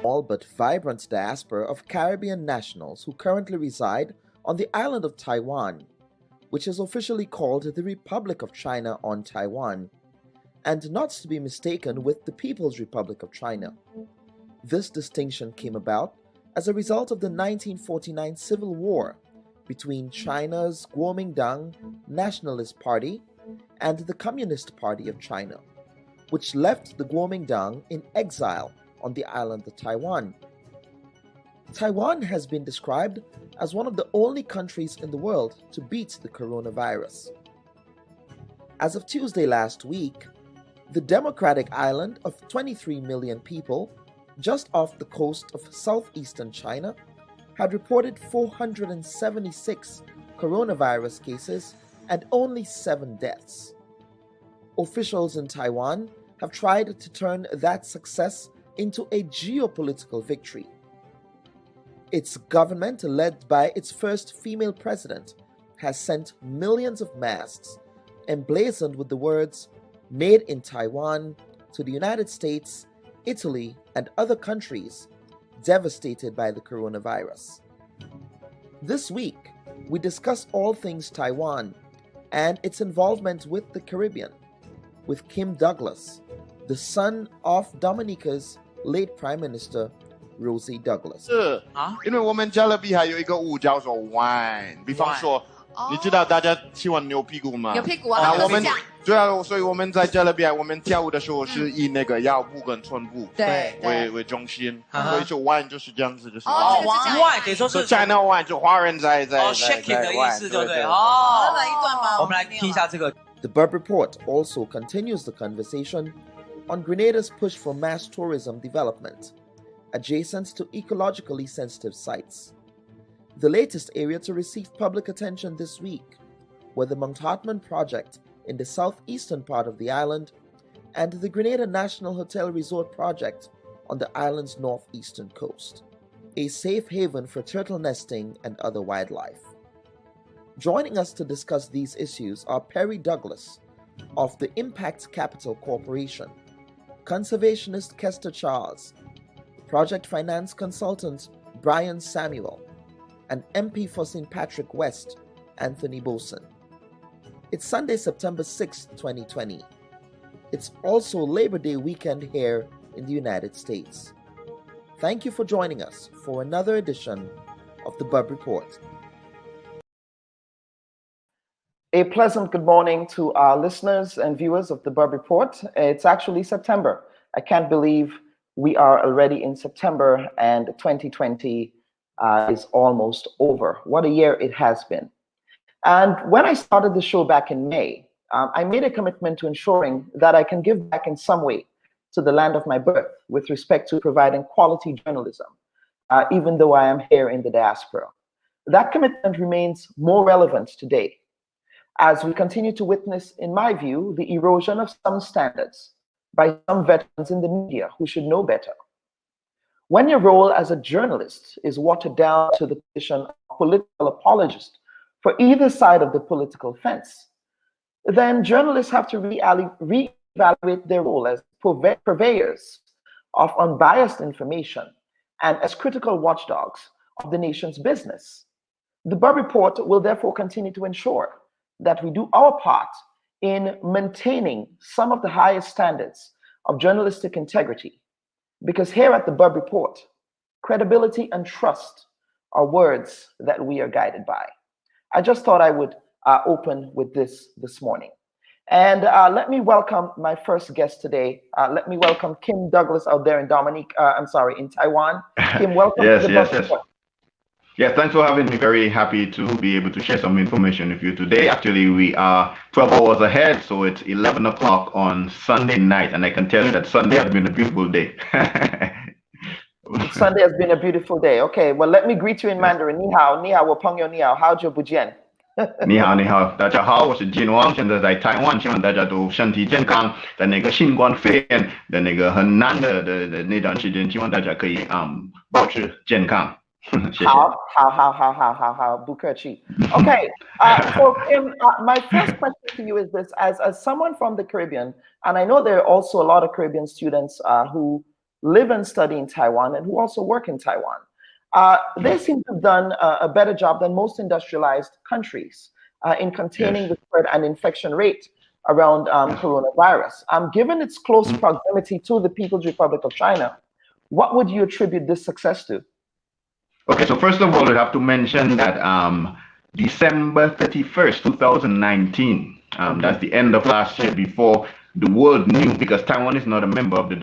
Small but vibrant diaspora of Caribbean nationals who currently reside on the island of Taiwan, which is officially called the Republic of China on Taiwan, and not to be mistaken with the People's Republic of China. This distinction came about as a result of the 1949 Civil War between China's Kuomintang Nationalist Party and the Communist Party of China, which left the Kuomintang in exile on the island of Taiwan. Taiwan has been described as one of the only countries in the world to beat the coronavirus. As of Tuesday last week, the democratic island of 23 million people just off the coast of southeastern China had reported 476 coronavirus cases and only 7 deaths. Officials in Taiwan have tried to turn that success into a geopolitical victory. Its government, led by its first female president, has sent millions of masks emblazoned with the words "Made in Taiwan" to the United States, Italy, and other countries devastated by the coronavirus. This week, we discuss all things Taiwan and its involvement with the Caribbean with Kim Douglas, the son of Dominica's late Prime Minister Rosie Douglas. 是啊，因为我们加勒比海有一个舞叫做 wine， 比方说，你知道大家喜欢扭屁股吗？扭屁股啊，我们对啊，所以我们在加勒比海，我们跳舞的时候是以那个腰部跟臀部为中心，所以就 wine 就是这样子，就是wine 可以说是 China wine， 就华人在 shaking 的意思，对不对？来一段吗？我们来听一下这个。The Burb Report also continues the conversation on Grenada's push for mass tourism development, adjacent to ecologically sensitive sites. The latest area to receive public attention this week were the Mount Hartman project in the southeastern part of the island and the Grenada National Hotel Resort project on the island's northeastern coast, a safe haven for turtle nesting and other wildlife. Joining us to discuss these issues are Perry Douglas of the Impact Capital Corporation, conservationist Kester Charles, project finance consultant Brian Samuel, and MP for St. Patrick West, Anthony Boson. It's Sunday, September 6th, 2020. It's also Labor Day weekend here in the United States. Thank you for joining us for another edition of the Bub Report. A pleasant good morning to our listeners and viewers of the Bub Report. It's actually September. I can't believe we are already in September and 2020 is almost over. What a year it has been. And when I started the show back in May, I made a commitment to ensuring that I can give back in some way to the land of my birth with respect to providing quality journalism, even though I am here in the diaspora. That commitment remains more relevant today as we continue to witness, in my view, the erosion of some standards by some veterans in the media who should know better. When your role as a journalist is watered down to the position of political apologist for either side of the political fence, then journalists have to reevaluate their role as purveyors of unbiased information and as critical watchdogs of the nation's business. The Bub Report will therefore continue to ensure that we do our part in maintaining some of the highest standards of journalistic integrity. Because here at the Bub Report, credibility and trust are words that we are guided by. I just thought I would open with this morning. And let me welcome my first guest today. Let me welcome Kim Douglas out there in in Taiwan. Kim, welcome to the Bub Report. Yeah, thanks for having me. Very happy to be able to share some information with you today. Actually, we are 12 hours ahead, so it's 11 o'clock on Sunday night, and I can tell you that Sunday has been a beautiful day. Sunday has been a beautiful day. Okay, well, let me greet you in Mandarin. Ni hao, ni hao, 我朋友你好，好久不见。你好，你好，大家好，我是金王，现在在台湾，希望大家都身体健康。在那个新冠肺炎的那个很难的那段时间，希望大家可以保持健康。好，不客气。Okay, so Kim, my first question to you is this: as someone from the Caribbean, and I know there are also a lot of Caribbean students who live and study in Taiwan and who also work in Taiwan. They seem to have done a better job than most industrialized countries in containing the spread and infection rate around coronavirus. Given its close proximity to the People's Republic of China, what would you attribute this success to? Okay, so first of all, I have to mention that December 31st, 2019, that's the end of last year before the world knew, because Taiwan is not a member of the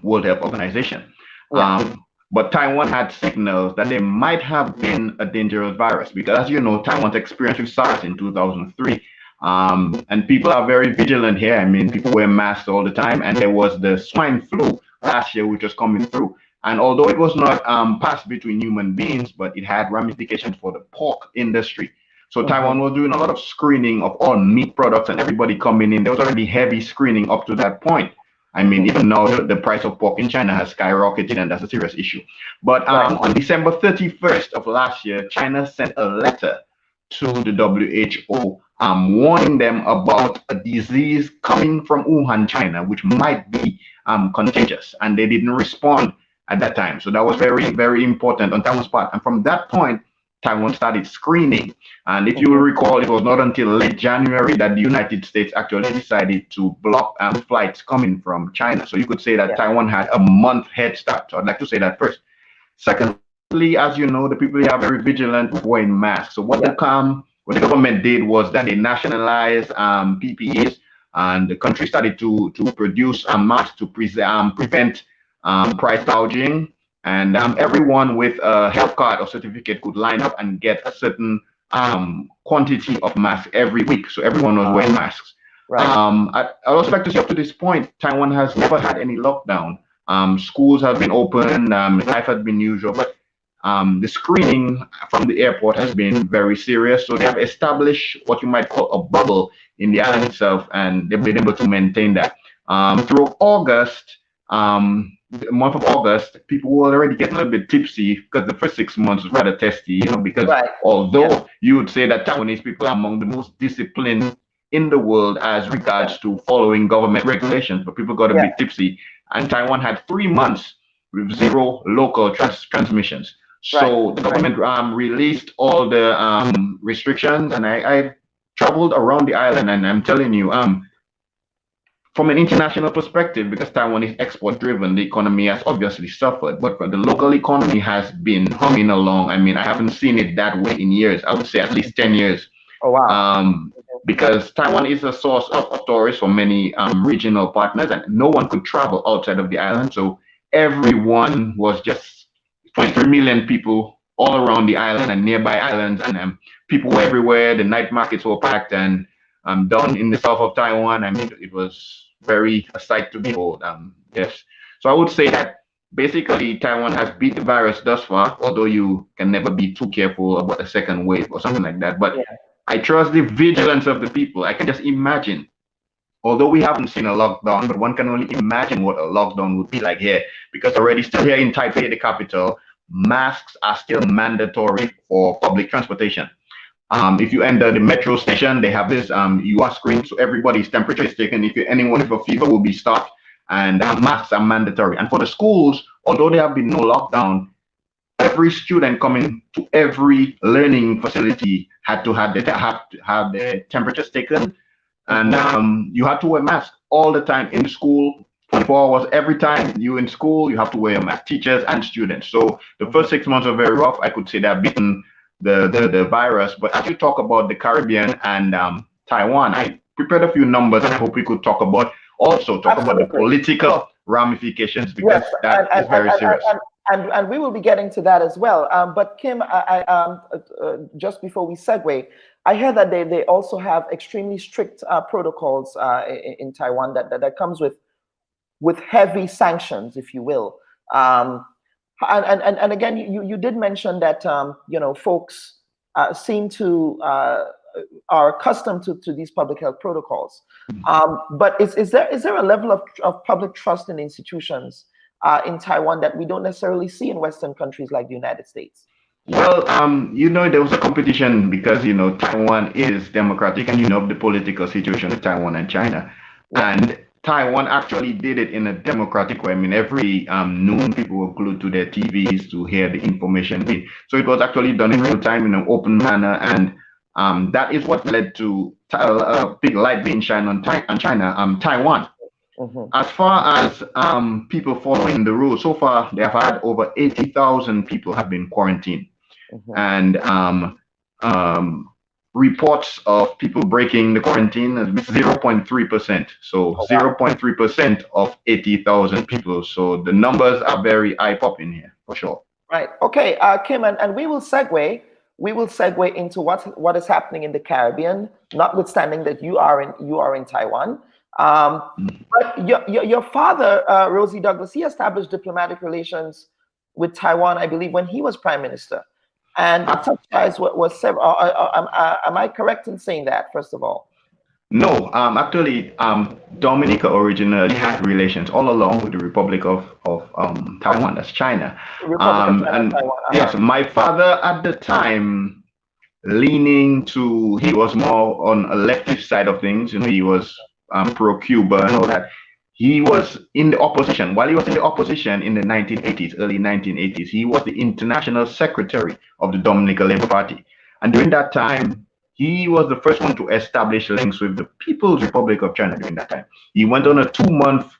World Health Organization. Yeah. But Taiwan had signals that there might have been a dangerous virus, because as you know, Taiwan's experience with SARS in 2003. And people are very vigilant here. I mean, people wear masks all the time, and there was the swine flu last year, which was coming through. And although it was not passed between human beings, but it had ramifications for the pork industry. So Taiwan was doing a lot of screening of all meat products and everybody coming in. There was already heavy screening up to that point. I mean, even now the price of pork in China has skyrocketed, and that's a serious issue. But on December 31st of last year, China sent a letter to the WHO warning them about a disease coming from Wuhan, China, which might be contagious. And they didn't respond at that time. So that was very, very important on Taiwan's part. And from that point, Taiwan started screening. And if you will recall, it was not until late January that the United States actually decided to block flights coming from China. So you could say that Taiwan had a month head start. So I'd like to say that first. Secondly, as you know, the people are very vigilant with wearing masks. So what the government did was that they nationalized PPEs, and the country started to produce masks to prevent price gouging, and everyone with a health card or certificate could line up and get a certain quantity of masks every week. So everyone was wearing masks. Right. I'd also like to say, up to this point, Taiwan has never had any lockdown. Schools have been open, life has been usual, but the screening from the airport has been very serious. So they have established what you might call a bubble in the island itself, and they've been able to maintain that. Through August, the month of August, people were already getting a little bit tipsy, because the first 6 months was rather testy, because although you would say that Taiwanese people are among the most disciplined in the world as regards to following government regulations, but people got a bit tipsy. And Taiwan had 3 months with zero local transmissions. So the government released all the restrictions, and I traveled around the island, and I'm telling you, from an international perspective, because Taiwan is export driven, the economy has obviously suffered, but the local economy has been humming along. I mean, I haven't seen it that way in years. I would say at least 10 years. Oh, wow. Because Taiwan is a source of tourists for many regional partners, and no one could travel outside of the island. So everyone was just 23 million people all around the island and nearby islands, and people were everywhere. The night markets were packed, and down in the south of Taiwan, I mean, it was very a sight to behold. Yes, so I would say that basically Taiwan has beat the virus thus far, although you can never be too careful about a second wave or something like that. But I trust the vigilance of the people. I can just imagine, although we haven't seen a lockdown, but one can only imagine what a lockdown would be like here, because already still here in Taipei, the capital, masks are still mandatory for public transportation. If you enter the metro station, they have this UR screen, so everybody's temperature is taken. If anyone with a fever will be stopped, and masks are mandatory. And for the schools, although there have been no lockdown, every student coming to every learning facility had to have their temperatures taken, and you had to wear masks all the time in the school. 24 hours every time you in school, you have to wear a mask, teachers and students. So the first 6 months are very rough. I could say they've beaten the virus. But as you talk about the Caribbean and Taiwan, I prepared a few numbers, and I hope we could talk about the political ramifications, because that is very serious. And we will be getting to that as well. But Kim, just before we segue, I heard that they also have extremely strict protocols in Taiwan that comes with heavy sanctions, if you will. And again, you did mention that folks seem to are accustomed to these public health protocols. But is there a level of public trust in institutions in Taiwan that we don't necessarily see in Western countries like the United States? Well, there was a competition because, Taiwan is democratic, and the political situation with Taiwan and China. And Taiwan actually did it in a democratic way. I mean, every noon people were glued to their TVs to hear the information. So it was actually done in real time in an open manner. And that is what led to a big light being shined on Taiwan. As far as people following the rules, so far they have had over 80,000 people have been quarantined, and reports of people breaking the quarantine is 0.3%. So 0.3% of 80,000 people. So the numbers are very eye-popping here for sure. Right. Okay, Kim, and we will segue. We will segue into what is happening in the Caribbean, notwithstanding that you are in Taiwan. But your father, Rosie Douglas, he established diplomatic relations with Taiwan, I believe, when he was prime minister. And such ties was several. Am I correct in saying that, first of all? No, actually, Dominica originally had relations all along with the Republic of Taiwan, that's China. Taiwan. Yes, my father at the time, he was more on a leftist side of things. He was pro-Cuba and all that. He was in the opposition. While he was in the opposition in the 1980s, early 1980s, he was the international secretary of the Dominican Labour Party. And during that time, he was the first one to establish links with the People's Republic of China during that time. He went on a 2-month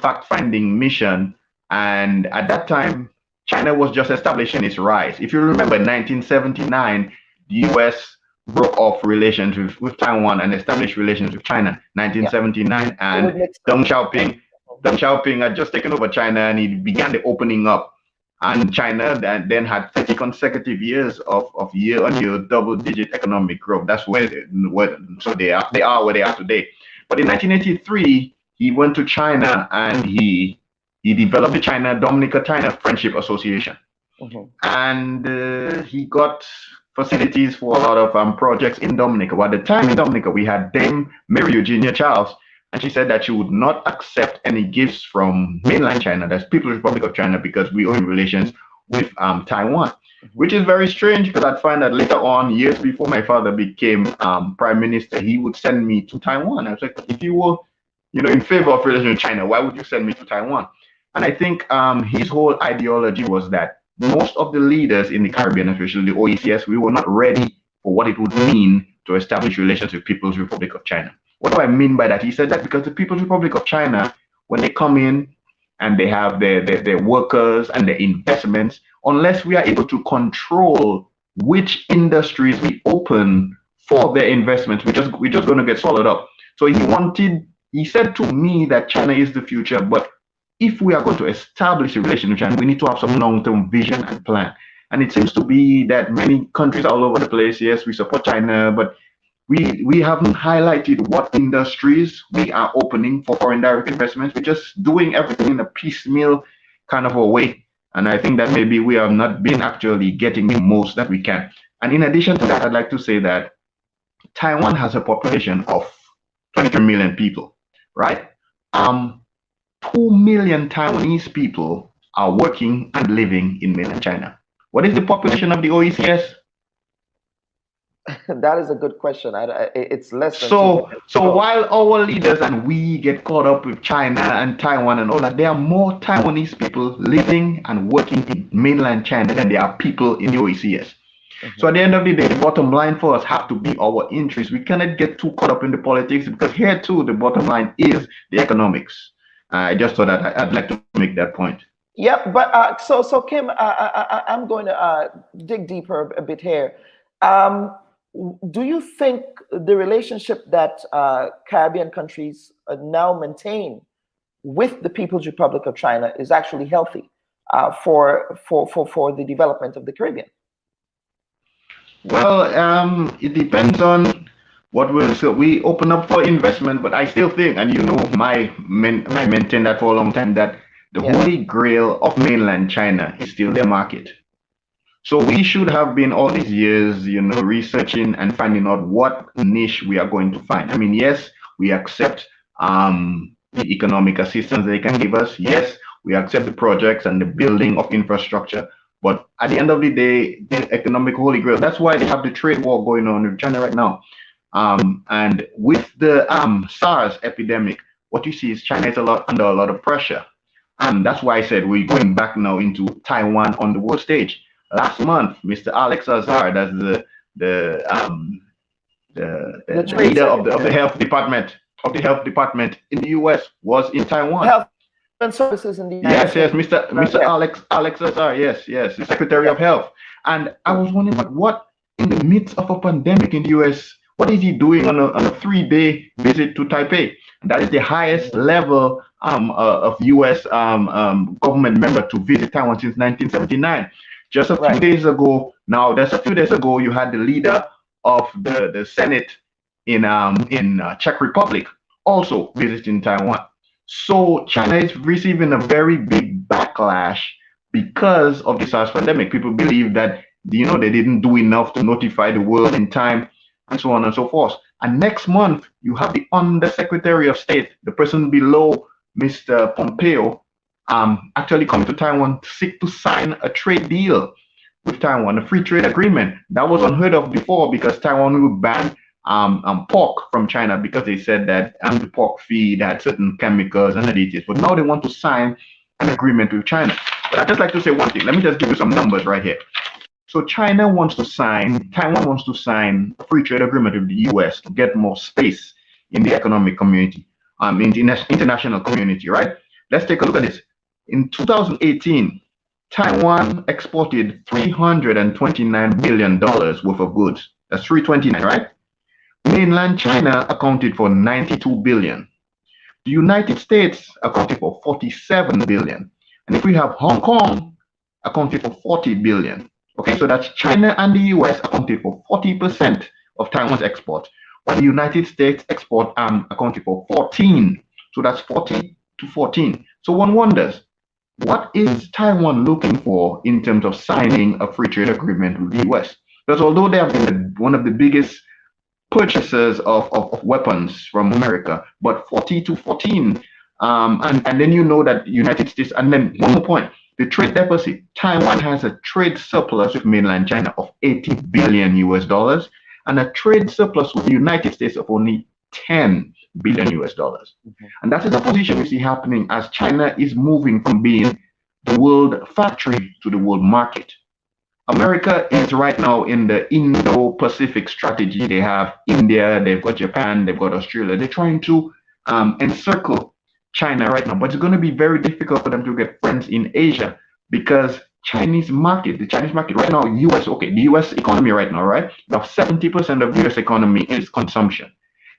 fact-finding mission. And at that time, China was just establishing its rise. If you remember, in 1979, the US broke off relations with Taiwan and established relations with China. 1979, and Deng Xiaoping had just taken over China, and he began the opening up. And China then had 30 consecutive years of year-on-year double-digit economic growth. That's so they are where they are today. But in 1983, he went to China and he developed the Dominica-China Friendship Association, and he got facilities for a lot of projects in Dominica. Well, at the time in Dominica, we had Dame Mary Eugenia Charles, and she said that she would not accept any gifts from mainland China, that's People's Republic of China, because we are in relations with Taiwan, which is very strange, because I'd find that later on, years before my father became prime minister, he would send me to Taiwan. I was like, if you were, in favor of relations with China, why would you send me to Taiwan? And I think his whole ideology was that most of the leaders in the Caribbean, especially the OECS, we were not ready for what it would mean to establish relations with People's Republic of China. What do I mean by that? He said that because the People's Republic of China, when they come in and they have their workers and their investments, unless we are able to control which industries we open for their investments, we're just going to get swallowed up. So he said to me that China is the future, but if we are going to establish a relation with China, we need to have some long-term vision and plan. And it seems to be that many countries all over the place, yes, we support China, but we haven't highlighted what industries we are opening for foreign direct investments. We're just doing everything in a piecemeal kind of a way. And I think that maybe we have not been actually getting the most that we can. And in addition to that, I'd like to say that Taiwan has a population of 23 million people, right? 2 million Taiwanese people are working and living in mainland China. What is the population of the OECS? That is a good question. It's less than so while our leaders and we get caught up with China and Taiwan and all that, there are more Taiwanese people living and working in mainland China than there are people in the OECS. So at the end of the day, the bottom line for us have to be our interests. We cannot get too caught up in the politics, because here too, the bottom line is the economics. I just thought that I'd like to make that point. Yep, but so Kim, I'm going to dig deeper a bit here. Do you think the relationship that Caribbean countries now maintain with the People's Republic of China is actually healthy for the development of the Caribbean? Well, it depends on what we open up for investment, but I still think, and you know, I maintain that for a long time, that the holy grail of mainland China is still their market. So we should have been all these years, you know, researching and finding out what niche we are going to find. I mean, yes, we accept the economic assistance they can give us. Yes, we accept the projects and the building of infrastructure. But at the end of the day, the economic holy grail, that's why they have the trade war going on with China right now. And with the SARS epidemic, what you see is China is under a lot of pressure. And that's why I said we're going back now into Taiwan on the world stage. Last month, Mr. Alex Azar, that's the leader of the health department in the U.S., was in Taiwan. Health and services in the United States. Mr. Alex Azar, yes, the Secretary of Health. And I was wondering, what in the midst of a pandemic in the U.S., what is he doing on a 3-day visit to Taipei? That is the highest level of U.S. Government member to visit Taiwan since 1979. Just a few days ago, you had the leader of the Senate in Czech Republic also visiting Taiwan. So China is receiving a very big backlash because of the SARS pandemic. People believe that, you know, they didn't do enough to notify the world in time, and so on and so forth. And next month, you have the Undersecretary of State, the person below Mr. Pompeo, actually coming to Taiwan to seek to sign a trade deal with Taiwan, a free trade agreement. That was unheard of before, because Taiwan would ban pork from China because they said that the pork feed had certain chemicals and additives. But now they want to sign an agreement with China. But I'd just like to say one thing. Let me just give you some numbers right here. So Taiwan wants to sign a free trade agreement with the US to get more space in the economic community, in the international community, right? Let's take a look at this. In 2018, Taiwan exported $329 billion worth of goods. That's 329, right? Mainland China accounted for 92 billion. The United States accounted for 47 billion. And if we have Hong Kong accounted for 40 billion. Okay, so that's China and the US accounted for 40% of Taiwan's export, while the United States export accounted for 14. So that's 40 to 14. So one wonders, what is Taiwan looking for in terms of signing a free trade agreement with the US? Because although they have been one of the biggest purchasers of weapons from America, but 40 to 14, and then you know that United States, and then one more point, the trade deficit. Taiwan has a trade surplus with mainland China of 80 billion US dollars, and a trade surplus with the United States of only 10 billion US dollars. And that is the position we see happening as China is moving from being the world factory to the world market. America is right now in the Indo-Pacific strategy. They have India, they've got Japan, they've got Australia. They're trying to encircle China right now, but it's going to be very difficult for them to get friends in Asia because the Chinese market right now, the US economy right now, right? About 70% of US economy is consumption.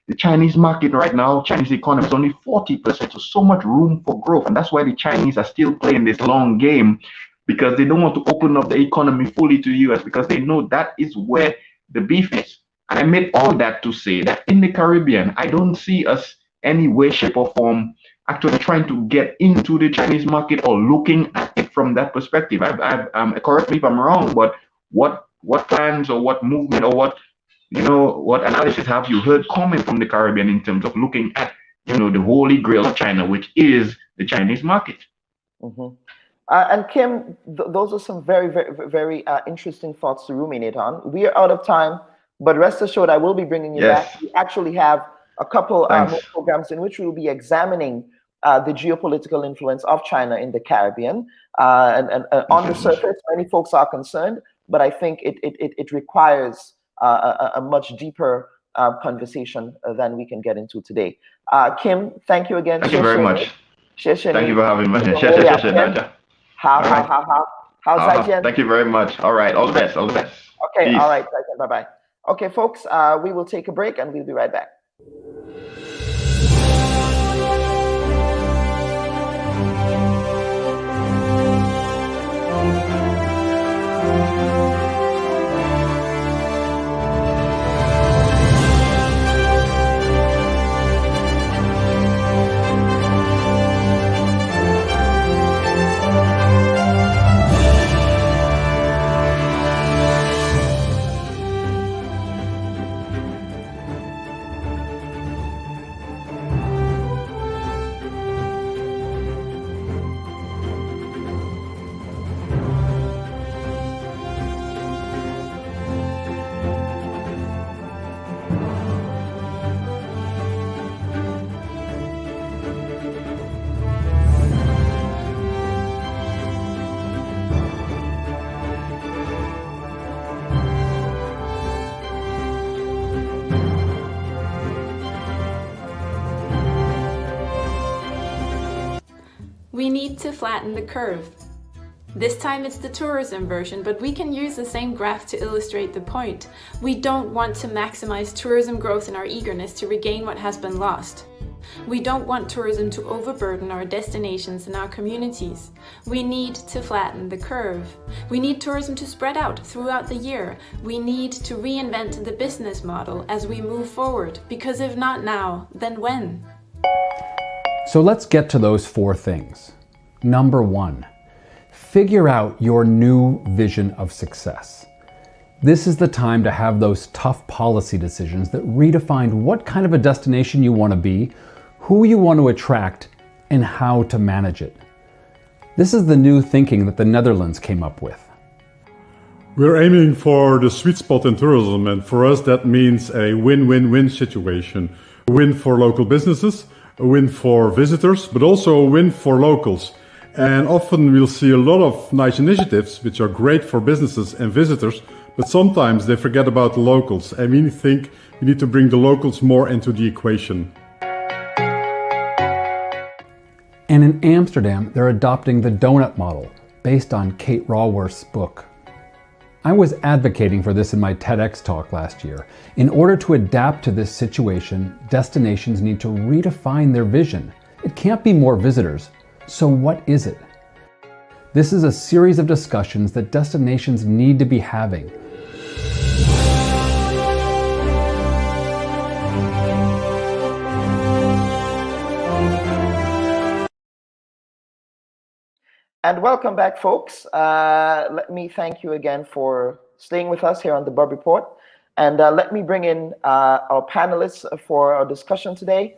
The Chinese market right now, Chinese economy is only 40%, so much room for growth. And that's why the Chinese are still playing this long game because they don't want to open up the economy fully to the US because they know that is where the beef is. And I made all that to say that in the Caribbean, I don't see us any way, shape, or form actually trying to get into the Chinese market or looking at it from that perspective. Correct me if I'm wrong, but what plans or what movement or what analysis have you heard coming from the Caribbean in terms of looking at the holy grail of China, which is the Chinese market? Mm-hmm. And Kim, those are some very, very, very interesting thoughts to ruminate on. We are out of time, but rest assured, I will be bringing you back. We actually have a couple more programs in which we will be examining the geopolitical influence of China in the Caribbean. And on the surface, many folks are concerned, but I think it requires a much deeper conversation than we can get into today. Kim, thank you again. Thank you very much. Thank you for having me. Thank you very much. All right. All the best. All the best. Okay. Peace. All right. Bye-bye. Okay, folks, we will take a break and we'll be right back. We need to flatten the curve. This time it's the tourism version, but we can use the same graph to illustrate the point. We don't want to maximize tourism growth in our eagerness to regain what has been lost. We don't want tourism to overburden our destinations and our communities. We need to flatten the curve. We need tourism to spread out throughout the year. We need to reinvent the business model as we move forward, because if not now, then when? So let's get to those 4 things. Number 1, figure out your new vision of success. This is the time to have those tough policy decisions that redefine what kind of a destination you want to be, who you want to attract, and how to manage it. This is the new thinking that the Netherlands came up with. We're aiming for the sweet spot in tourism, and for us that means a win-win-win situation. A win for local businesses, a win for visitors, but also a win for locals. And often we'll see a lot of nice initiatives which are great for businesses and visitors, but sometimes they forget about the locals, and we think we need to bring the locals more into the equation. And in Amsterdam, they're adopting the donut model, based on Kate Raworth's book. I was advocating for this in my TEDx talk last year. In order to adapt to this situation, destinations need to redefine their vision. It can't be more visitors. So what is it? This is a series of discussions that destinations need to be having. And welcome back, folks. Let me thank you again for staying with us here on the Bub Report. And let me bring in our panelists for our discussion today.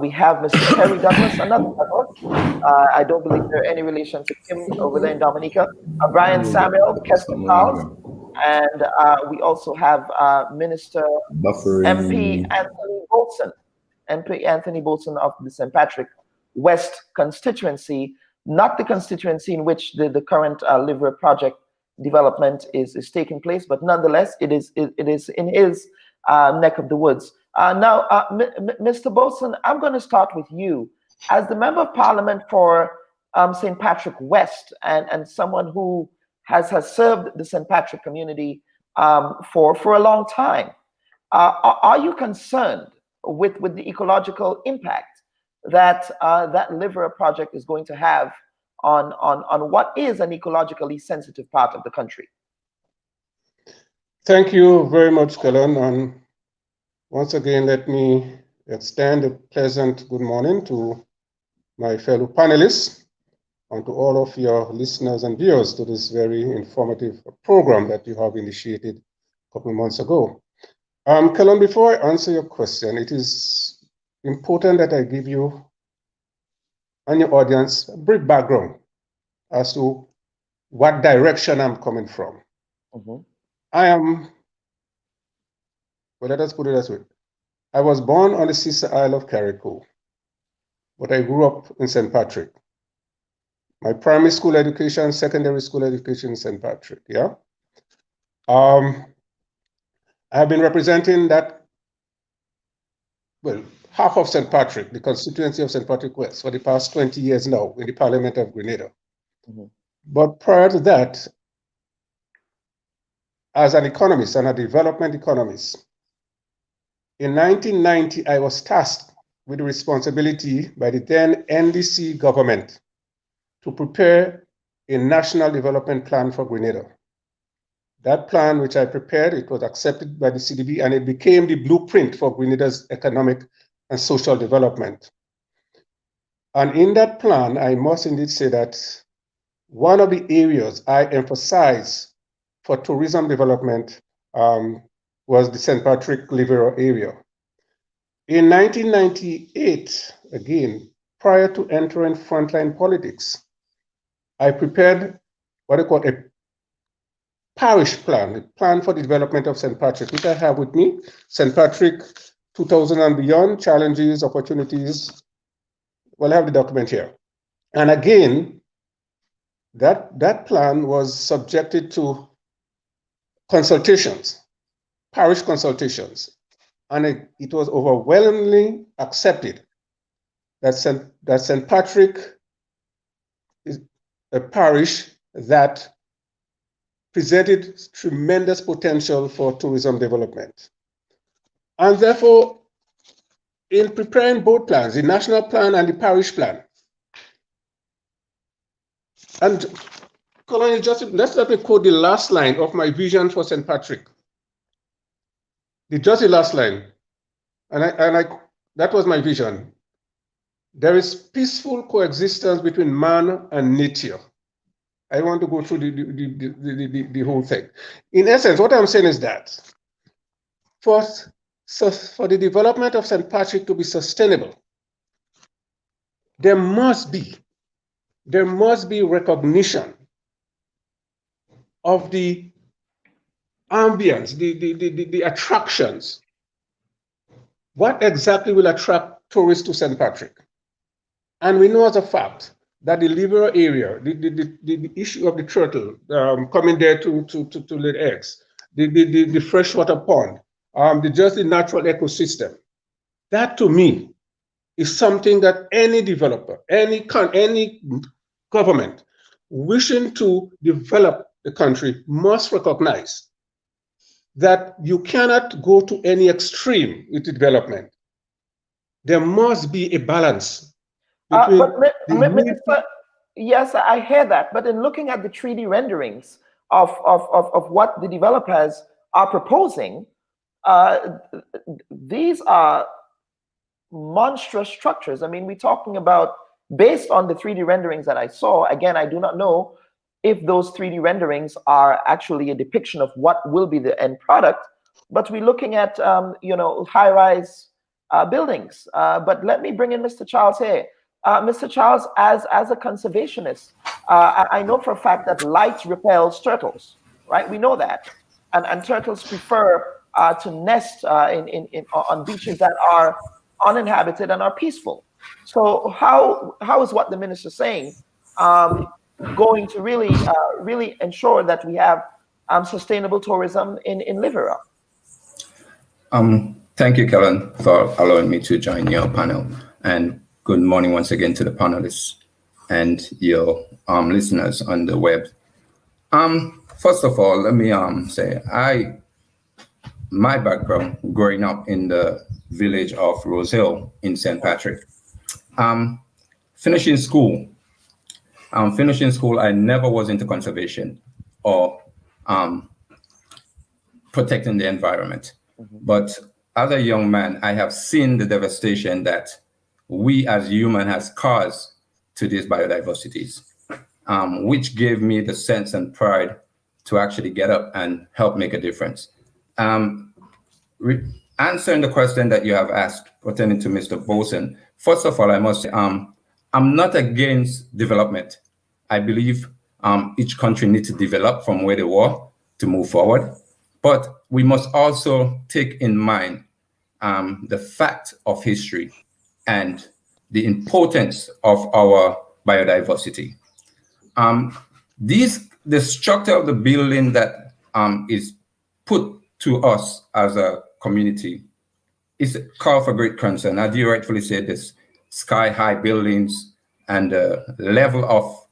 We have Mr. Terry Douglas, another Douglas. I don't believe there are any relation to Kim over there in Dominica. Brian Samuel, Kester Charles. And we also have Minister MP Anthony Bolson. MP Anthony Bolson of the St. Patrick West constituency, not the constituency in which the current Liver project development is taking place, but nonetheless, it is in his neck of the woods. Now, Mr. Bolson, I'm going to start with you. As the Member of Parliament for St. Patrick West and someone who has served the St. Patrick community for a long time, are you concerned with the ecological impact that that Livera project is going to have on what is an ecologically sensitive part of the country? Thank you very much, Kellen. And once again, let me extend a pleasant good morning to my fellow panelists and to all of your listeners and viewers to this very informative program that you have initiated a couple of months ago. Kellen, before I answer your question, it is important that I give you and your audience a brief background as to what direction I'm coming from. Well, let us put it this way. I was born on the sister Isle of Carriacou, but I grew up in St. Patrick. My primary school education, secondary school education in St. Patrick, yeah? I have been representing that, well, half of St. Patrick, the constituency of St. Patrick West, for the past 20 years now in the Parliament of Grenada. But prior to that, as an economist and a development economist, in 1990, I was tasked with the responsibility by the then NDC government to prepare a national development plan for Grenada. That plan, which I prepared, it was accepted by the CDB, and it became the blueprint for Grenada's economic and social development. And in that plan, I must indeed say that one of the areas I emphasized for tourism development was the St. Patrick Livera area. In 1998, again, prior to entering frontline politics, I prepared what I call a parish plan, a plan for the development of St. Patrick, which I have with me, St. Patrick 2000 and beyond, challenges, opportunities. Well, I have the document here. And again, that plan was subjected to consultations, parish consultations, and it was overwhelmingly accepted that St. Patrick is a parish that presented tremendous potential for tourism development. And therefore, in preparing both plans, the national plan and the parish plan, and Colonel, let's let me quote the last line of my vision for St. Patrick. Just the last line, that was my vision. There is peaceful coexistence between man and nature. I want to go through the whole thing. In essence, what I'm saying is that for the development of St. Patrick to be sustainable, there must be recognition of the ambience, the attractions. What exactly will attract tourists to St. Patrick? And we know as a fact that the Livera area, the issue of the turtle coming there to lay eggs, the freshwater pond, just the natural ecosystem, that to me is something that any developer, any government wishing to develop the country must recognize that you cannot go to any extreme with the development. There must be a balance between yes, I hear that. But in looking at the 3D renderings of what the developers are proposing, these are monstrous structures. I mean, we're talking about, based on the 3D renderings that I saw, again, I do not know if those 3D renderings are actually a depiction of what will be the end product, but we're looking at, high-rise buildings. But let me bring in Mr. Charles here. Mr. Charles, as a conservationist, I know for a fact that light repels turtles, right? We know that. And turtles prefer to nest on beaches that are uninhabited and are peaceful. So how is what the minister's saying going to really ensure that we have sustainable tourism in Livera? Thank you, Kellen, for allowing me to join your panel. And good morning once again to the panelists and your listeners on the web. First of all, let me say my background growing up in the village of Rose Hill in St. Patrick. Finishing school, I never was into conservation or protecting the environment. But as a young man, I have seen the devastation that we as humans has caused to these biodiversities, which gave me the sense and pride to actually get up and help make a difference. Answering the question that you have asked pertaining to Mr. Boson, first of all, I must say, I'm not against development. I believe each country needs to develop from where they were to move forward. But we must also take in mind the fact of history and the importance of our biodiversity. The structure of the building that is put to us as a community is a call for great concern. As you rightfully said, this sky-high buildings and the level of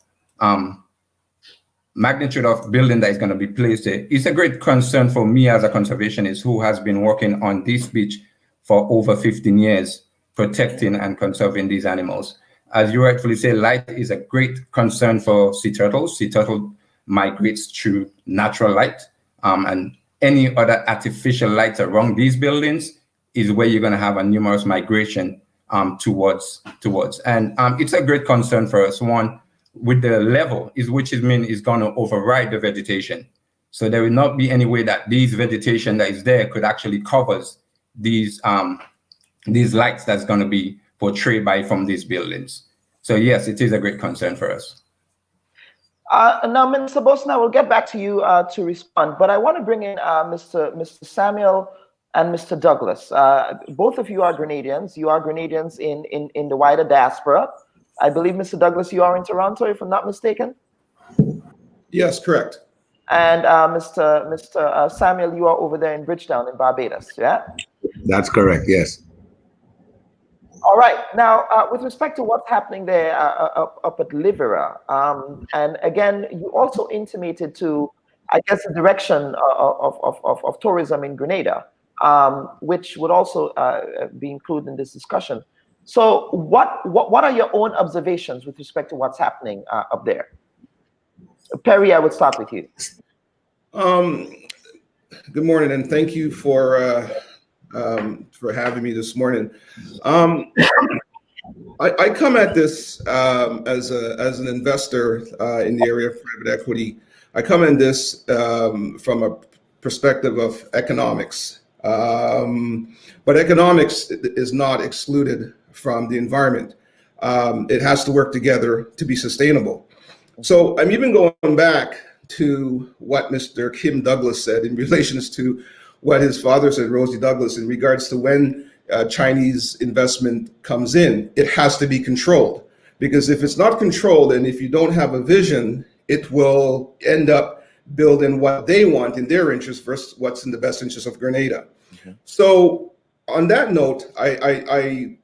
magnitude of building that is going to be placed there is a great concern for me as a conservationist who has been working on this beach for over 15 years, protecting and conserving these animals. As you rightfully say, light is a great concern for sea turtles. Sea turtle migrates through natural light, and any other artificial light around these buildings is where you're going to have a numerous migration towards. And it's a great concern for us. One, with the level, which is going to override the vegetation. So there will not be any way that these vegetation that is there could actually covers these lights that's going to be portrayed from these buildings. So yes, it is a great concern for us. Now, Mr. Boson, I will get back to you to respond, but I want to bring in Mr. Samuel and Mr. Douglas. Both of you are Grenadians. You are Grenadians in the wider diaspora. I believe, Mr. Douglas, you are in Toronto, if I'm not mistaken. Yes, correct. And Mr. Samuel, you are over there in Bridgetown in Barbados, yeah? That's correct, yes. All right. Now, with respect to what's happening there up at Livera, and again, you also intimated to, I guess, the direction of tourism in Grenada, which would also be included in this discussion. So what are your own observations with respect to what's happening up there? Perry, I would start with you. Good morning, and thank you for having me this morning. I come at this as an investor in the area of private equity. I come at this from a perspective of economics, but economics is not excluded from the environment. It has to work together to be sustainable. So I'm even going back to what Mr. Kim Douglas said in relations to what his father said, Rosie Douglas, in regards to when Chinese investment comes in. It has to be controlled, because if it's not controlled and if you don't have a vision, it will end up building what they want in their interest versus what's in the best interest of Grenada. Okay. So on that note, I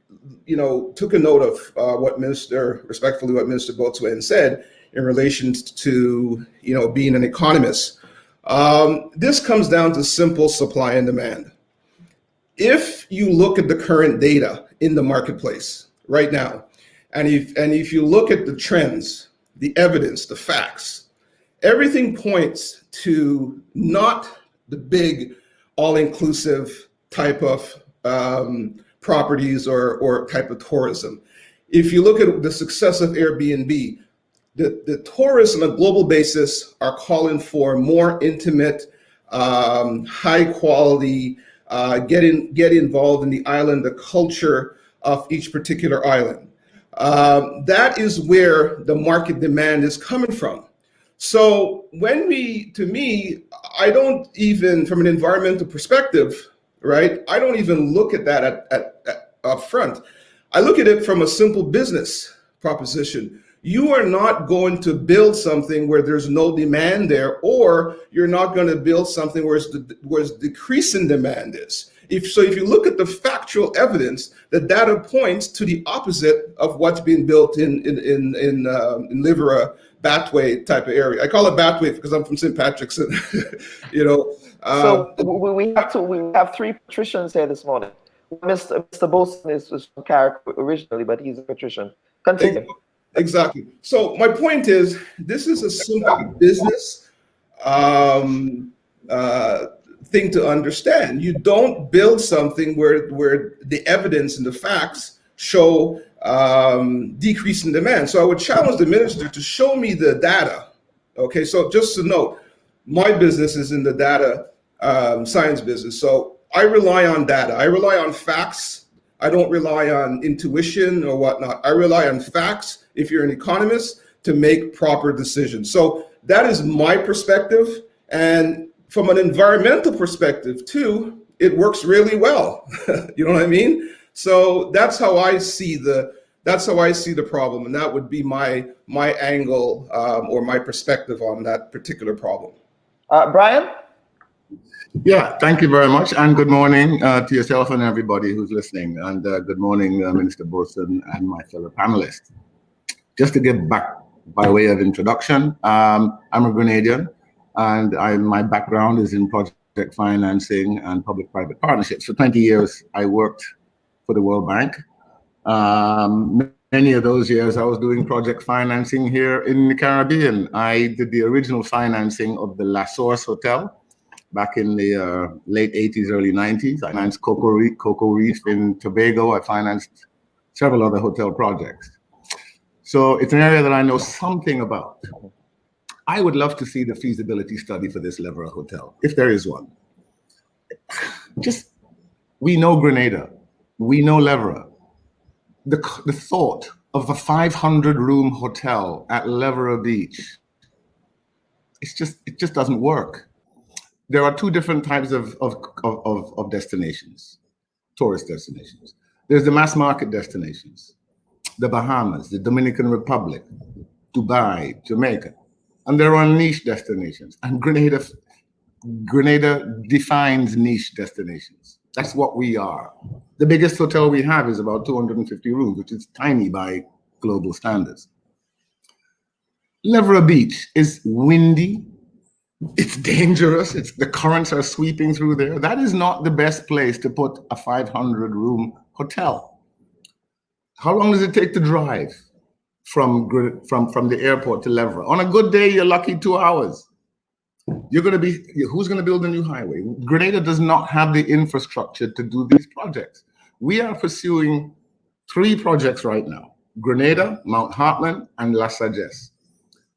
took a note of what Minister Botswana said in relation to, being an economist. This comes down to simple supply and demand. If you look at the current data in the marketplace right now, and if you look at the trends, the evidence, the facts, everything points to not the big all-inclusive type of properties or type of tourism. If you look at the success of Airbnb, the tourists on a global basis are calling for more intimate, high quality, get involved in the island, the culture of each particular island. That is where the market demand is coming from. So to me, I don't even, from an environmental perspective, right? I don't even look at that up front. I look at it from a simple business proposition. You are not going to build something where there's no demand there, or you're not going to build something where decreasing demand is. If you look at the factual evidence, the data points to the opposite of what's being built in Livera, Bathway type of area. I call it Bathway because I'm from St. Patrick's, you know. So we have three patricians here this morning. Mr. Bolson is from Carrick originally, but he's a patrician. Continue. Exactly. So my point is, this is a simple business thing to understand. You don't build something where the evidence and the facts show decrease in demand. So I would challenge the minister to show me the data. Okay, so just to note, my business is in the data science business. So I rely on data. I rely on facts. I don't rely on intuition or whatnot. I rely on facts, if you're an economist, to make proper decisions. So that is my perspective. And from an environmental perspective too, it works really well. You know what I mean? So that's how I see the problem, and that would be my angle or my perspective on that particular problem. Brian? Yeah, thank you very much, and good morning to yourself and everybody who's listening, and good morning, Minister Bolson and my fellow panelists. Just to give back by way of introduction, I'm a Grenadian, and my background is in project financing and public-private partnerships. For 20 years, I worked for the World Bank. Many of those years, I was doing project financing here in the Caribbean. I did the original financing of the La Source Hotel back in the late 80s, early 90s. I financed Cocoa Reef in Tobago. I financed several other hotel projects. So it's an area that I know something about. I would love to see the feasibility study for this Livera Hotel, if there is one. We know Grenada, we know Livera. The thought of a 500-room hotel at Livera Beach, it just doesn't work. There are two different types of destinations, tourist destinations. There's the mass market destinations, the Bahamas, the Dominican Republic, Dubai, Jamaica. And there are niche destinations. And Grenada defines niche destinations. That's what we are. The biggest hotel we have is about 250 rooms, which is tiny by global standards. Livera Beach is windy. It's dangerous. The currents are sweeping through there. That is not the best place to put a 500-room hotel. How long does it take to drive from the airport to Livera? On a good day, you're lucky 2 hours. Who's going to build a new highway? Grenada does not have the infrastructure to do these projects. We are pursuing 3 projects right now: Grenada, Mount Hartland, and La Sagesse.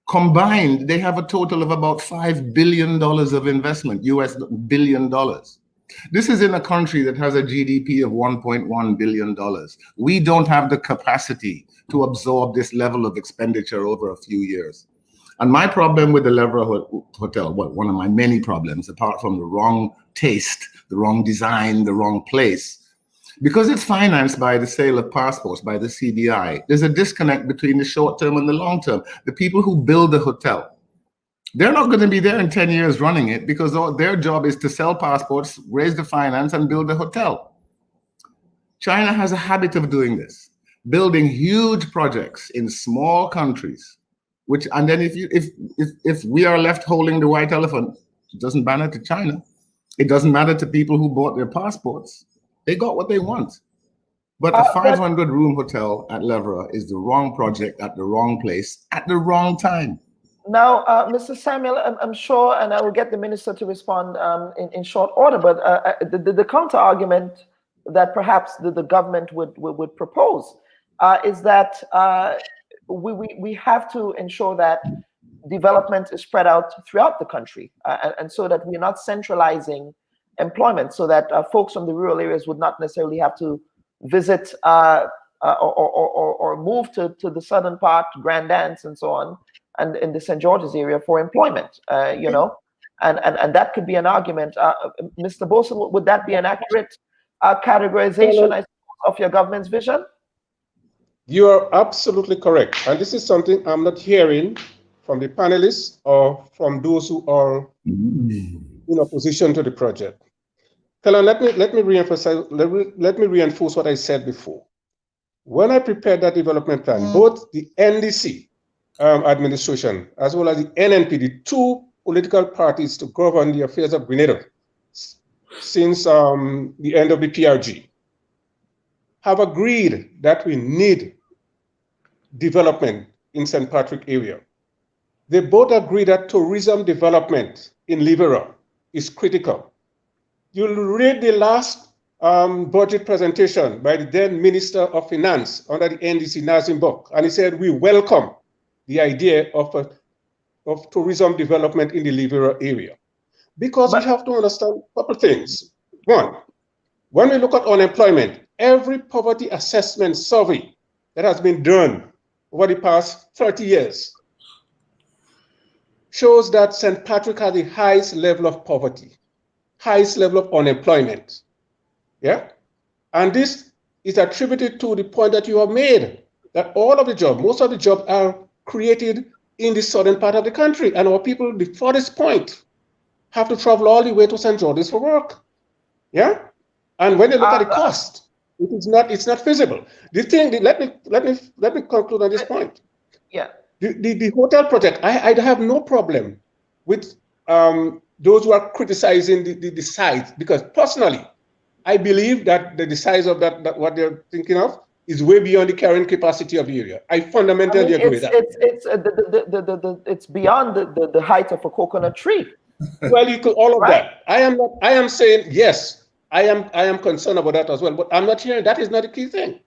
Combined, they have a total of about $5 billion of investment, US billion dollars. This is in a country that has a GDP of $1.1 billion. We don't have the capacity to absorb this level of expenditure over a few years. And my problem with the Livera Hotel, well, one of my many problems, apart from the wrong taste, the wrong design, the wrong place, because it's financed by the sale of passports, by the CBI, there's a disconnect between the short term and the long term. The people who build the hotel, they're not going to be there in 10 years running it, because their job is to sell passports, raise the finance, and build the hotel. China has a habit of doing this, building huge projects in small countries, and then if we are left holding the white elephant, it doesn't matter to China. It doesn't matter to people who bought their passports. They got what they want. But a 500-room hotel at Livera is the wrong project at the wrong place at the wrong time. Now, Mr. Samuel, I'm sure, and I will get the minister to respond in short order, but the counter-argument that perhaps the government would propose is that we have to ensure that development is spread out throughout the country, and so that we're not centralizing employment, so that folks from the rural areas would not necessarily have to visit or move to the southern part, Grand Anse and so on, and in the St. George's area for employment, and that could be an argument. Mr. Bolson, would that be an accurate categorization of your government's vision? You are absolutely correct. And this is something I'm not hearing from the panelists or from those who are in opposition to the project. Kellen, let me reemphasize, let me reinforce what I said before. When I prepared that development plan, both the NDC administration as well as the NNP, the two political parties to govern the affairs of Grenada since the end of the PRG, have agreed that we need development in St. Patrick area. They both agree that tourism development in Libera is critical. You'll read the last budget presentation by the then Minister of Finance under the NDC, Nazim Bok, and he said, we welcome the idea of tourism development in the Libera area. Because we have to understand a couple things. One, when we look at unemployment, every poverty assessment survey that has been done over the past 30 years shows that St. Patrick has the highest level of poverty, highest level of unemployment. Yeah? And this is attributed to the point that you have made, that all of the jobs, most of the jobs are created in the southern part of the country. And our people, the farthest point, have to travel all the way to St. George's for work. Yeah? And when you look at the cost, it's not feasible. The thing, let me conclude on this point. Yeah. The hotel project, I have no problem with those who are criticizing the size, because personally, I believe that the size of that what they're thinking of is way beyond the carrying capacity of the area. I fundamentally agree with that. It's beyond the height of a coconut tree. Well, you could all of that. I am saying yes. I am concerned about that as well, but I'm not hearing that is not the key thing.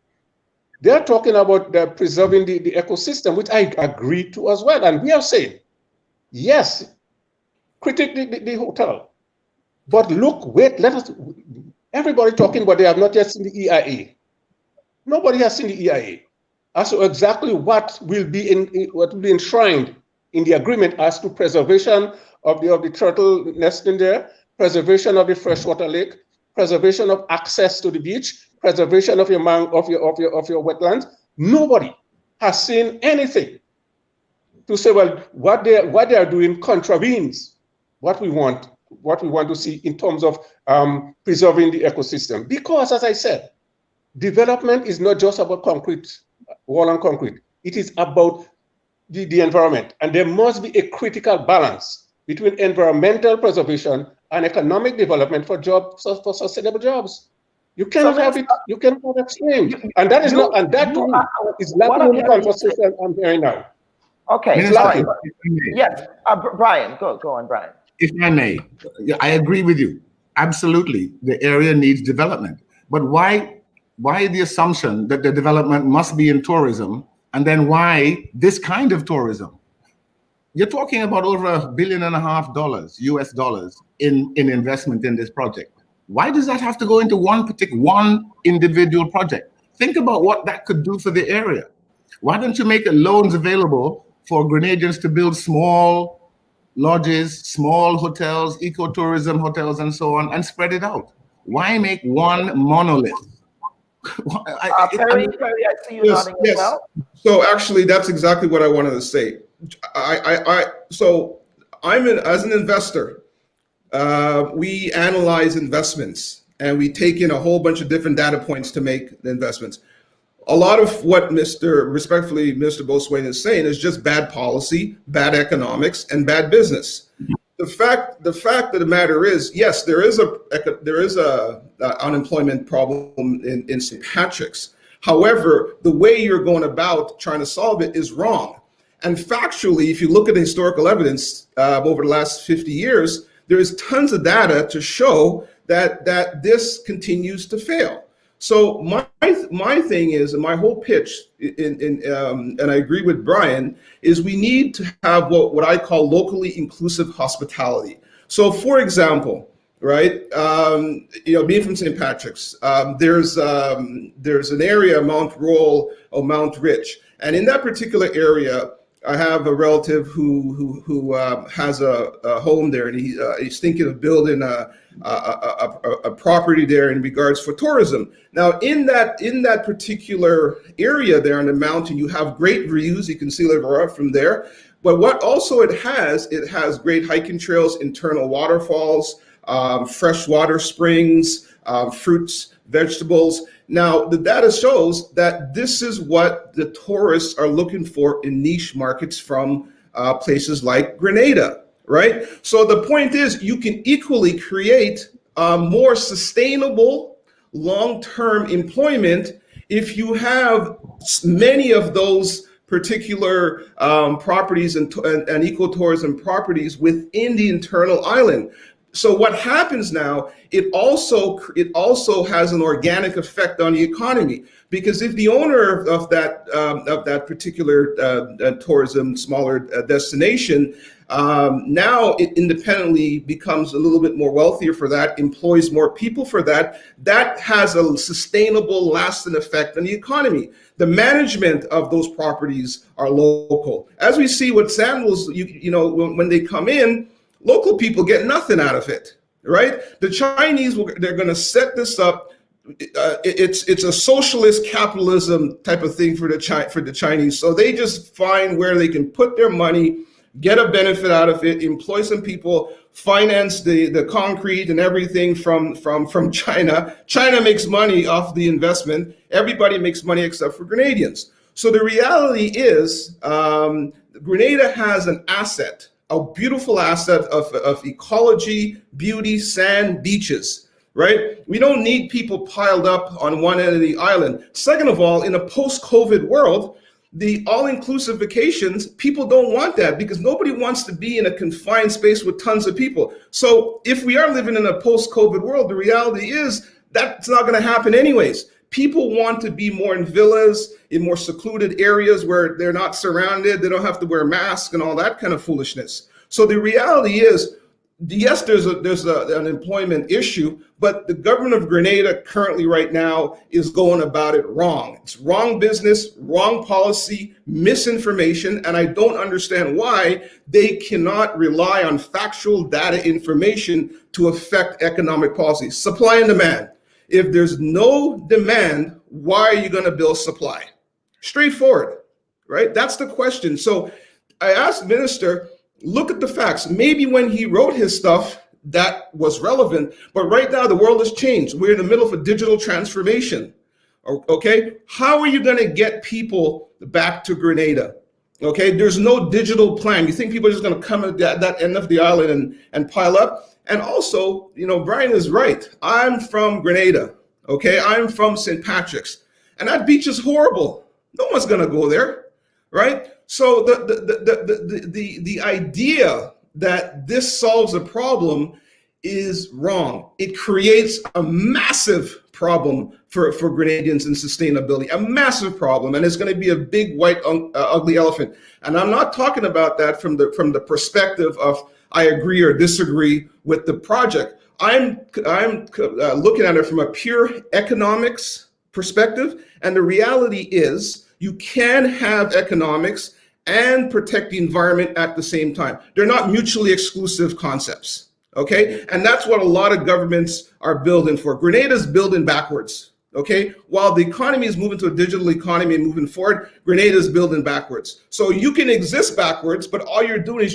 They're talking about preserving the ecosystem, which I agree to as well. And we are saying, yes, critique the hotel. But look, wait, everybody talking about they have not yet seen the EIA. Nobody has seen the EIA as to exactly what will be enshrined in the agreement as to preservation of the turtle nest in there, preservation of the freshwater lake, preservation of access to the beach, preservation of your wetlands. Nobody has seen anything to say, well, what they are doing contravenes what we want to see in terms of preserving the ecosystem. Because, as I said, development is not just about concrete, wall and concrete. It is about the environment, and there must be a critical balance between environmental preservation and economic development for jobs, for sustainable jobs. You cannot have it. You cannot have extreme, and that is not. And that is lacking in the conversation I'm hearing now. Okay, yes, Brian, go on, Brian. If I may, I agree with you. Absolutely, the area needs development. But why the assumption that the development must be in tourism, and then why this kind of tourism? You're talking about over $1.5 billion US dollars in investment in this project. Why does that have to go into one individual project? Think about what that could do for the area. Why don't you make loans available for Grenadians to build small lodges, small hotels, ecotourism hotels, and so on, and spread it out? Why make one monolith? Perry, I see you nodding as well. So actually, that's exactly what I wanted to say. So as an investor, we analyze investments and we take in a whole bunch of different data points to make the investments. A lot of what respectfully Mr. Boswain is saying is just bad policy, bad economics, and bad business. The fact of the matter is, yes, there is a unemployment problem in St. Patrick's. However, the way you're going about trying to solve it is wrong. And factually, if you look at the historical evidence over the last 50 years, there is tons of data to show that this continues to fail. So my thing is, and my whole pitch, and I agree with Brian, is we need to have what I call locally inclusive hospitality. So, for example, right, being from St. Patrick's, there's an area, Mount Royal or Mount Rich, and in that particular area, I have a relative who has a home there, and he's thinking of building a property there in regards for tourism. Now, in that particular area there on the mountain, you have great views. You can see Liverpool from there. But what also it has great hiking trails, internal waterfalls, freshwater springs, fruits, vegetables. Now, the data shows that this is what the tourists are looking for in niche markets from places like Grenada, right? So the point is, you can equally create more sustainable long-term employment if you have many of those particular properties and ecotourism properties within the internal island. So what happens now, it also has an organic effect on the economy, because if the owner of that particular tourism smaller destination now it independently becomes a little bit more wealthier for that, employs more people for that, that has a sustainable, lasting effect on the economy. The management of those properties are local. As we see with sandals, you know, when they come in, local people get nothing out of it, right? The Chinese, they're going to set this up. It's a socialist capitalism type of thing for the Chinese. So they just find where they can put their money, get a benefit out of it, employ some people, finance the concrete and everything from China. China makes money off the investment. Everybody makes money except for Grenadians. So the reality is Grenada has an asset, a beautiful asset of ecology, beauty, sand, beaches, right? We don't need people piled up on one end of the island. Second of all, in a post-COVID world, the all-inclusive vacations, people don't want that because nobody wants to be in a confined space with tons of people. So if we are living in a post-COVID world, the reality is that's not going to happen anyways. People want to be more in villas, in more secluded areas where they're not surrounded, they don't have to wear masks and all that kind of foolishness. So the reality is, yes, there's an employment issue, but the government of Grenada currently right now is going about it wrong. It's wrong business, wrong policy, misinformation, and I don't understand why they cannot rely on factual data information to affect economic policy. Supply and demand. If there's no demand, why are you going to build supply? Straightforward, right? That's the question. So I asked the minister, look at the facts. Maybe when he wrote his stuff, that was relevant, but right now the world has changed. We're in the middle of a digital transformation, okay? How are you going to get people back to Grenada? Okay, there's no digital plan. You think people are just going to come at that end of the island and pile up? And also, you know, Brian is right. I'm from Grenada, okay? I'm from St. Patrick's, and that beach is horrible. No one's going to go there, right? So the idea that this solves a problem is wrong. It creates a massive problem for Grenadians in sustainability, a massive problem, and it's going to be a big white ugly elephant. And I'm not talking about that from the perspective of I agree or disagree with the project. I'm looking at it from a pure economics perspective, and the reality is you can have economics and protect the environment at the same time. They're not mutually exclusive concepts, okay? And that's what a lot of governments are building for. Grenada's building backwards, okay? While the economy is moving to a digital economy and moving forward, Grenada's building backwards. So you can exist backwards, but all you're doing is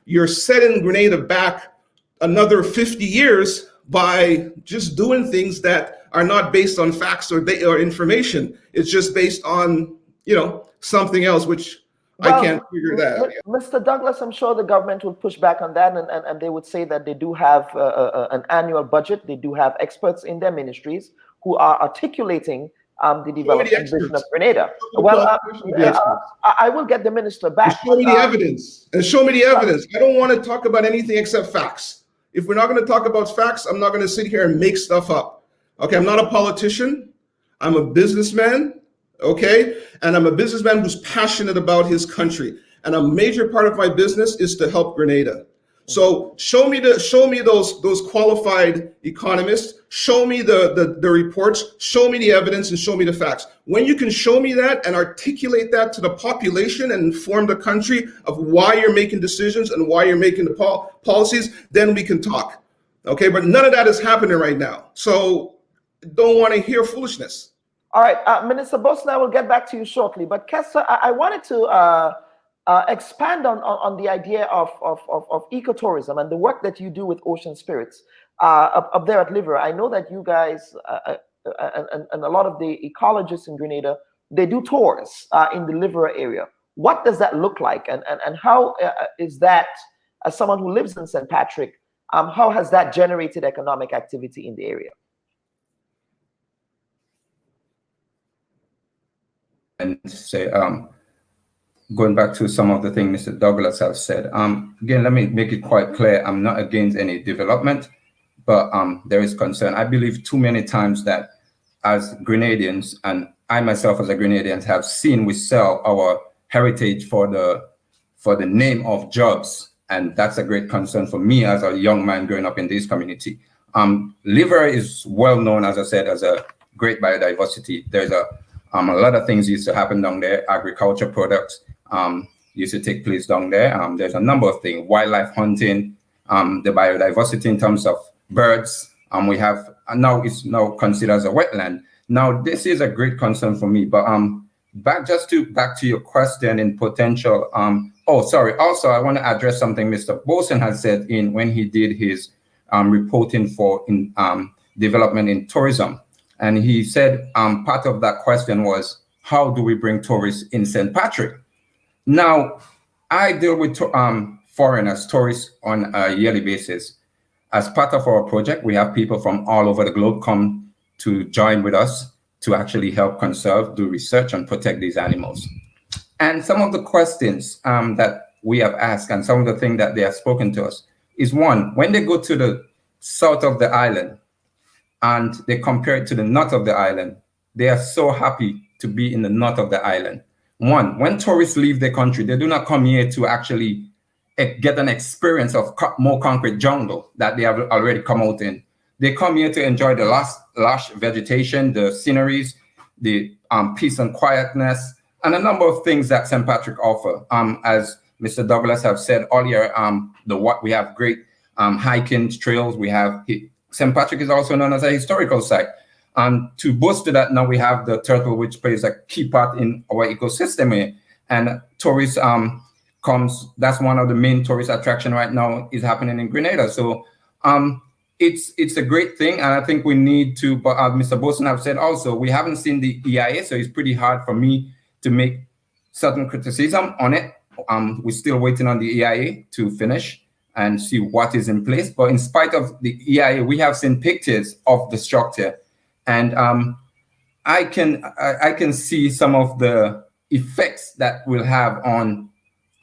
you're setting Grenada back another 50 years by just doing things that are not based on facts or information. It's just based on, you know, something else, which I can't figure that out. Mr. Douglas, I'm sure the government will push back on that, and they would say that they do have an annual budget. They do have experts in their ministries who are articulating the development vision of Grenada. Well, I will get the minister back. Show me the evidence. And show me the evidence. I don't want to talk about anything except facts. If we're not going to talk about facts, I'm not going to sit here and make stuff up. Okay, I'm not a politician. I'm a businessman. Okay, and I'm a businessman who's passionate about his country, and a major part of my business is to help Grenada. So show me those qualified economists, show me the reports, show me the evidence, and show me the facts. When you can show me that and articulate that to the population and inform the country of why you're making decisions and why you're making the policies, then we can talk. Okay, but none of that is happening right now. So don't want to hear foolishness. All right, Minister Boson, I will get back to you shortly. But Kessa, I wanted to expand on the idea of ecotourism and the work that you do with Ocean Spirits up there at Liver. I know that you guys and a lot of the ecologists in Grenada, they do tours in the Liver area. What does that look like, and how is that, as someone who lives in St. Patrick, how has that generated economic activity in the area? And say, going back to some of the things Mr. Douglas has said, again, let me make it quite clear, I'm not against any development, but there is concern. I believe too many times that as Grenadians, and I myself as a Grenadian have seen, we sell our heritage for the name of jobs, and that's a great concern for me as a young man growing up in this community. Liver is well known, as I said, as a great biodiversity. There's a lot of things used to happen down there. Agriculture products used to take place down there. There's a number of things, wildlife hunting, the biodiversity in terms of birds. We have, now it's now considered as a wetland. Now, this is a great concern for me, but back to your question in potential. Also, I want to address something Mr. Boson has said when he did his reporting for development in tourism. And he said part of that question was, how do we bring tourists in St. Patrick? Now, I deal with foreigners, tourists on a yearly basis. As part of our project, we have people from all over the globe come to join with us to actually help conserve, do research, and protect these animals. And some of the questions that we have asked and some of the things that they have spoken to us is, one, when they go to the south of the island, and they compare it to the north of the island, they are so happy to be in the north of the island. One, when tourists leave the country, they do not come here to actually get an experience of more concrete jungle that they have already come out in. They come here to enjoy the lush vegetation, the sceneries, the peace and quietness, and a number of things that St. Patrick offer. As Mr. Douglas have said earlier, we have great hiking trails. We have St. Patrick is also known as a historical site. To boost to that, now we have the turtle, which plays a key part in our ecosystem here. And tourists that's one of the main tourist attraction right now is happening in Grenada. So it's a great thing. And I think we need to, but as Mr. Boson have said also, we haven't seen the EIA, so it's pretty hard for me to make certain criticism on it. We're still waiting on the EIA to finish and see what is in place. But in spite of the EIA, we have seen pictures of the structure. And I can see some of the effects that will have on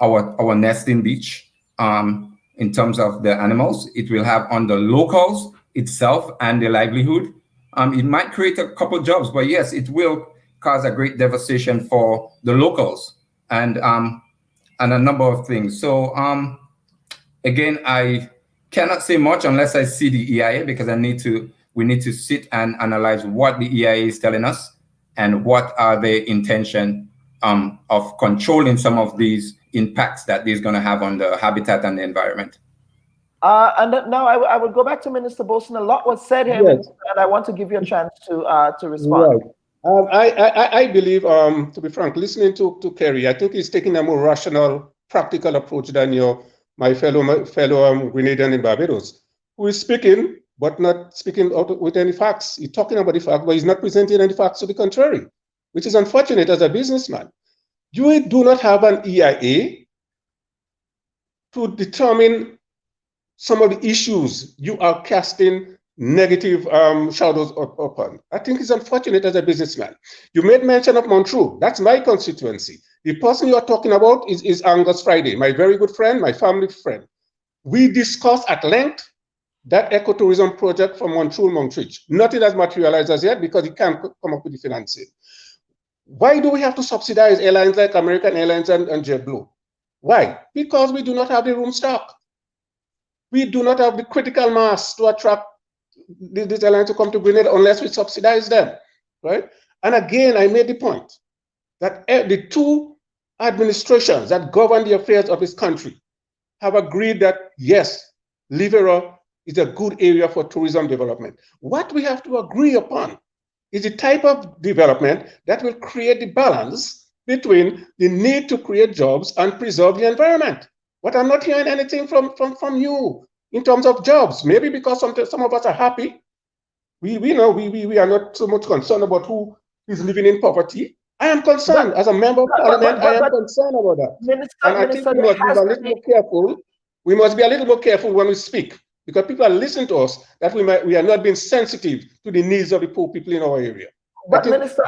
our nesting beach in terms of the animals. It will have on the locals itself and their livelihood. It might create a couple jobs, but yes, it will cause a great devastation for the locals and a number of things. So again, I cannot say much unless I see the EIA, because we need to sit and analyze what the EIA is telling us and what are their intention of controlling some of these impacts that is going to have on the habitat and the environment. And now I will go back to Minister Boson. A lot was said here, yes, and I want to give you a chance to respond. Right. I believe, to be frank, listening to Kerry, I think he's taking a more rational, practical approach than my fellow Grenadian in Barbados, who is speaking, but not speaking with any facts. He's talking about the fact, but he's not presenting any facts to the contrary, which is unfortunate as a businessman. You do not have an EIA to determine some of the issues you are casting negative shadows upon. I think it's unfortunate as a businessman. You made mention of Montreux. That's my constituency. The person you are talking about is Angus Friday, my very good friend, my family friend. We discussed at length that ecotourism project from Montreux. Nothing has materialized as yet because it can't come up with the financing. Why do we have to subsidize airlines like American Airlines and JetBlue? Why? Because we do not have the room stock. We do not have the critical mass to attract these airlines to come to Grenada unless we subsidize them, right? And again, I made the point that the two administrations that govern the affairs of this country have agreed that, yes, Livera is a good area for tourism development. What we have to agree upon is the type of development that will create the balance between the need to create jobs and preserve the environment. But I'm not hearing anything from you in terms of jobs. Maybe because some of us are happy. We are not so much concerned about who is living in poverty. I am concerned as a member of parliament. I am concerned about that. And I think we must be a little more careful. We must be a little more careful when we speak, because people are listening to us, that we are not being sensitive to the needs of the poor people in our area. But Minister,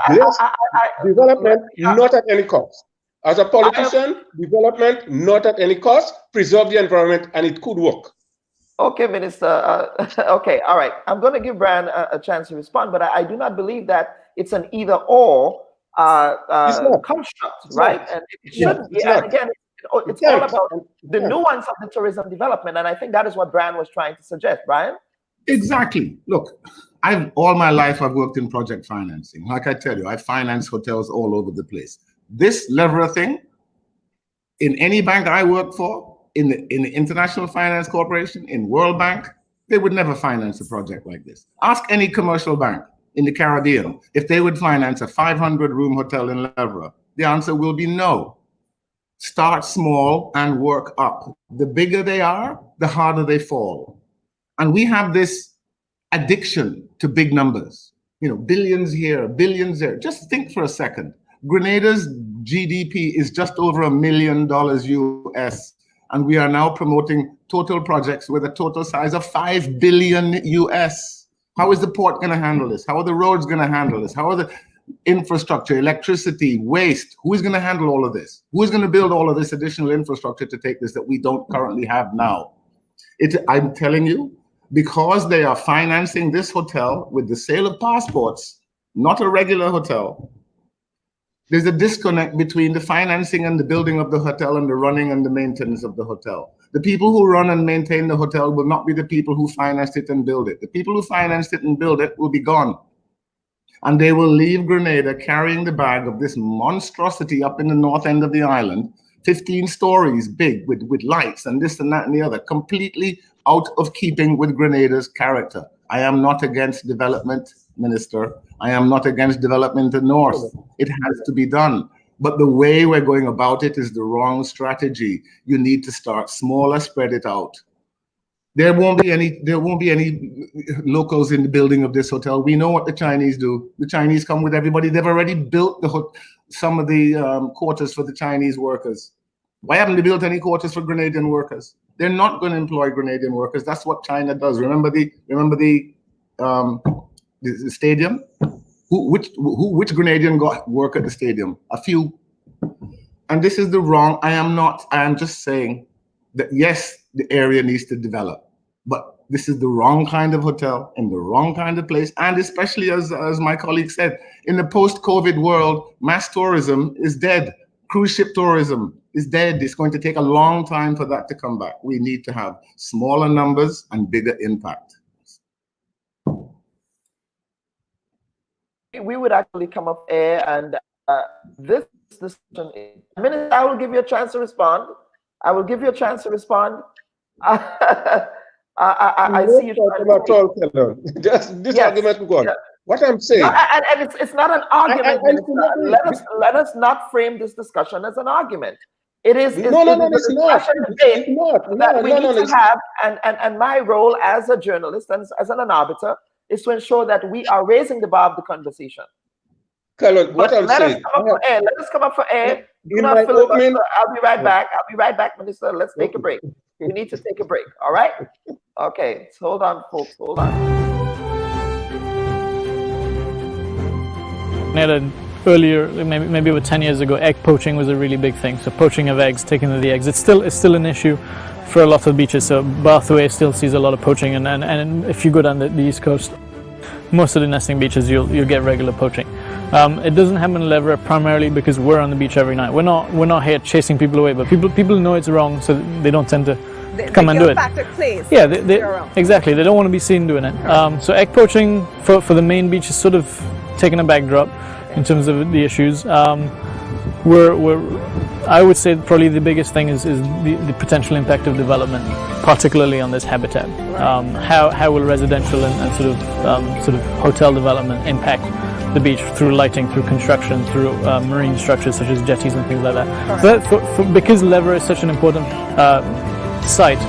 development not at any cost. As a politician, development not at any cost, preserve the environment, and it could work. Okay, Minister. Okay, all right. I'm going to give Brian a chance to respond, but I do not believe that it's an either-or construct, right? And it shouldn't be. And again, it's all about the nuance of the tourism development, and I think that is what Brian was trying to suggest. Brian? Exactly. Look, all my life I've worked in project financing. Like I tell you, I finance hotels all over the place. This Livera thing, in any bank I work for, in the International Finance Corporation, in World Bank, they would never finance a project like this. Ask any commercial bank in the Caribbean if they would finance a 500-room hotel in Livera. The answer will be no. Start small and work up. The bigger they are, the harder they fall. And we have this addiction to big numbers. You know, billions here, billions there. Just think for a second. Grenada's GDP is just over $1 million US, and we are now promoting total projects with a total size of $5 billion US. How is the port going to handle this? How are the roads going to handle this? How are the infrastructure, electricity, waste? Who is going to handle all of this? Who is going to build all of this additional infrastructure to take this that we don't currently have now? I'm telling you, because they are financing this hotel with the sale of passports, not a regular hotel, there's a disconnect between the financing and the building of the hotel and the running and the maintenance of the hotel. The people who run and maintain the hotel will not be the people who financed it and build it. The people who financed it and build it will be gone. And they will leave Grenada carrying the bag of this monstrosity up in the north end of the island, 15 stories big with lights and this and that and the other, completely out of keeping with Grenada's character. I am not against development, Minister. I am not against development in the north. It has to be done. But the way we're going about it is the wrong strategy. You need to start smaller, spread it out. There won't be any locals in the building of this hotel. We know what the Chinese do. The Chinese come with everybody. They've already built some of the quarters for the Chinese workers. Why haven't they built any quarters for Grenadian workers? They're not going to employ Grenadian workers. That's what China does. Remember the stadium? Which Grenadian got work at the stadium? A few. And this is the wrong. I am just saying that yes, the area needs to develop, but this is the wrong kind of hotel in the wrong kind of place. And especially as my colleague said, in the post-COVID world, mass tourism is dead. Cruise ship tourism is dead. It's going to take a long time for that to come back. We need to have smaller numbers and bigger impact. We would actually come up air, and this discussion, I will give you a chance to respond. I will give you a chance to respond. I see you. This argument will go on. What I'm saying, and it's not an argument. Let us not frame this discussion as an argument. It is it's not. That we need to have, and my role as a journalist and as an arbiter is to ensure that we are raising the bar of the conversation. Let us come up for air. Do not filibuster. I'll be right back. I'll be right back, Minister. Let's take a break. We need to take a break. All right? Okay. So hold on, folks. Hold on. Earlier, maybe about 10 years ago, egg poaching was a really big thing. So poaching of eggs, taking the eggs. It's still an issue for a lot of beaches. So Bathway still sees a lot of poaching, and if you go down the East Coast, most of the nesting beaches you'll get regular poaching. It doesn't happen in Livera primarily because we're on the beach every night. We're not here chasing people away, but people know it's wrong, so they don't tend to come and do it. Factor plays. Yeah, exactly. They don't want to be seen doing it. So egg poaching for the main beach is sort of taking a backdrop in terms of the issues. I would say probably the biggest thing is the potential impact of development, particularly on this habitat. How will residential and sort of hotel development impact the beach through lighting, through construction, through marine structures such as jetties and things like that. So because Lever is such an important site,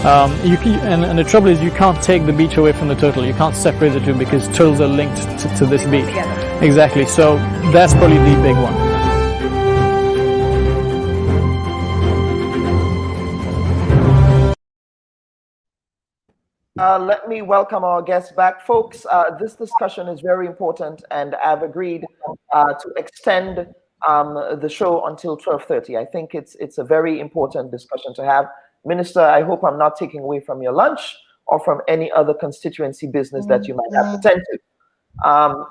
and the trouble is you can't take the beach away from the turtle. You can't separate the two because turtles are linked to this beach. Exactly. So that's probably the big one. Let me welcome our guests back. Folks, this discussion is very important, and I've agreed to extend the show until 12:30. I think it's a very important discussion to have. Minister, I hope I'm not taking away from your lunch or from any other constituency business that you might have to tend to,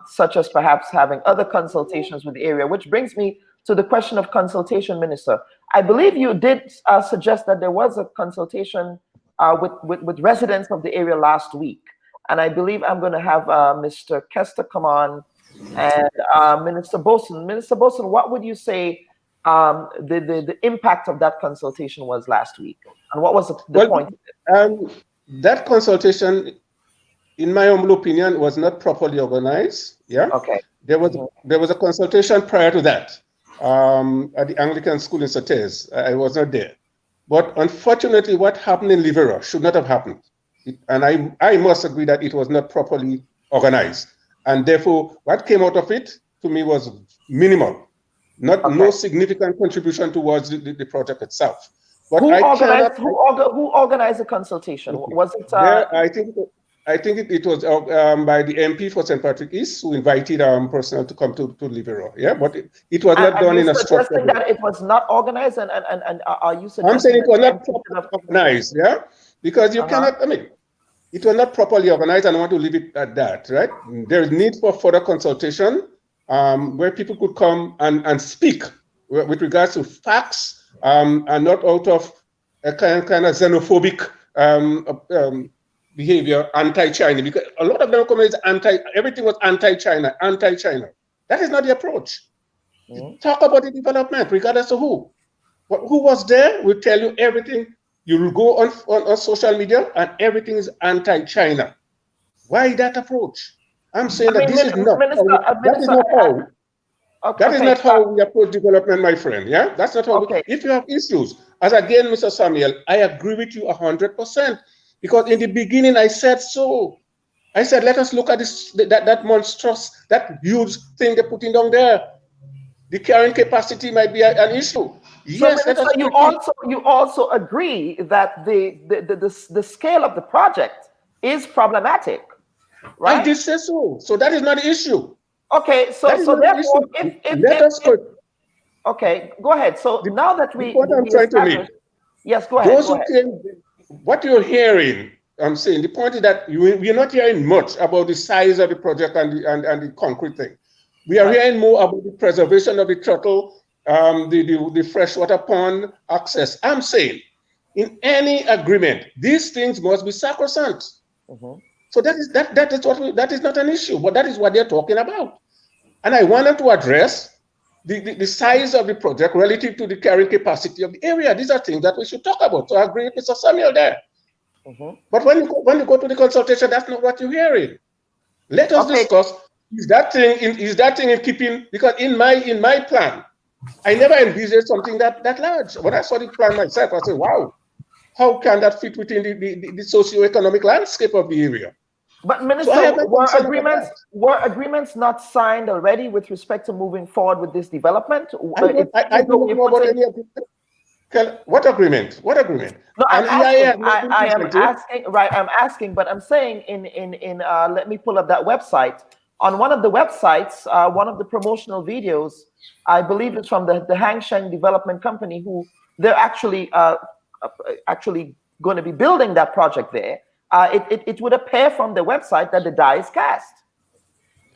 such as perhaps having other consultations with the area, which brings me to the question of consultation, Minister. I believe you did suggest that there was a consultation with residents of the area last week. And I believe I'm going to have Mr. Kester come on and Minister Boson. Minister Boson, what would you say the impact of that consultation was last week? And what was the point? That consultation, in my humble opinion, was not properly organized. Yeah. Okay. There was a consultation prior to that at the Anglican School in Sautez. I was not there. But unfortunately, what happened in Livera should not have happened. And I must agree that it was not properly organized. And therefore, what came out of it, to me, was minimal. No significant contribution towards the project itself. But who organized the consultation? Was it? I think it was by the MP for St. Patrick East, who invited personnel to come to Livera. Yeah, but it was not done in a structured way. That it was not organized, and are you suggesting? I'm saying it was not properly organized. Yeah, because you cannot. I mean, it was not properly organized, and I want to leave it at that. Right? There is need for further consultation, where people could come and speak with regards to facts, and not out of a kind of xenophobic behavior, anti-China, because a lot of them communities everything was anti-China. That is not the approach. Talk about the development, regardless of who. Who was there will tell you everything. You will go on social media and everything is anti-China. Why that approach? I'm saying that this is not that is not how we approach development, my friend. Yeah, that's not how. If you have issues, as again, Mr. Samuel, I agree with you 100%. Because in the beginning, I said so. I said, let us look at this, that monstrous, that huge thing they're putting down there. The carrying capacity might be an issue. Yes, so you also agree that the scale of the project is problematic, right? I did say so. So that is not the issue. Okay, so therefore, okay, go ahead. So now that what I'm trying to make. Yes, go ahead. What you're hearing, I'm saying, the point is that we're not hearing much about the size of the project and the concrete thing. We are hearing more about the preservation of the turtle, the freshwater pond access. I'm saying, in any agreement, these things must be sacrosanct. So that is not an issue, but that is what they're talking about. And I wanted to address the size of the project relative to the carrying capacity of the area. These are things that we should talk about. So I agree with Mr. Samuel there. But when you go to the consultation, that's not what you're hearing. Let us discuss, is that thing in keeping, because in my plan, I never envisaged something that large. When I saw the plan myself, I said, wow, how can that fit within the socio-economic landscape of the area? But Minister, were agreements not signed already with respect to moving forward with this development? I don't know about any agreement. What agreement? What agreement? No, I'm asking. Right, I'm asking, but I'm saying in let me pull up that website. On one of the websites, one of the promotional videos, I believe it's from the Hang Sheng Development Company, who they're actually going to be building that project there. It would appear from the website that the die is cast.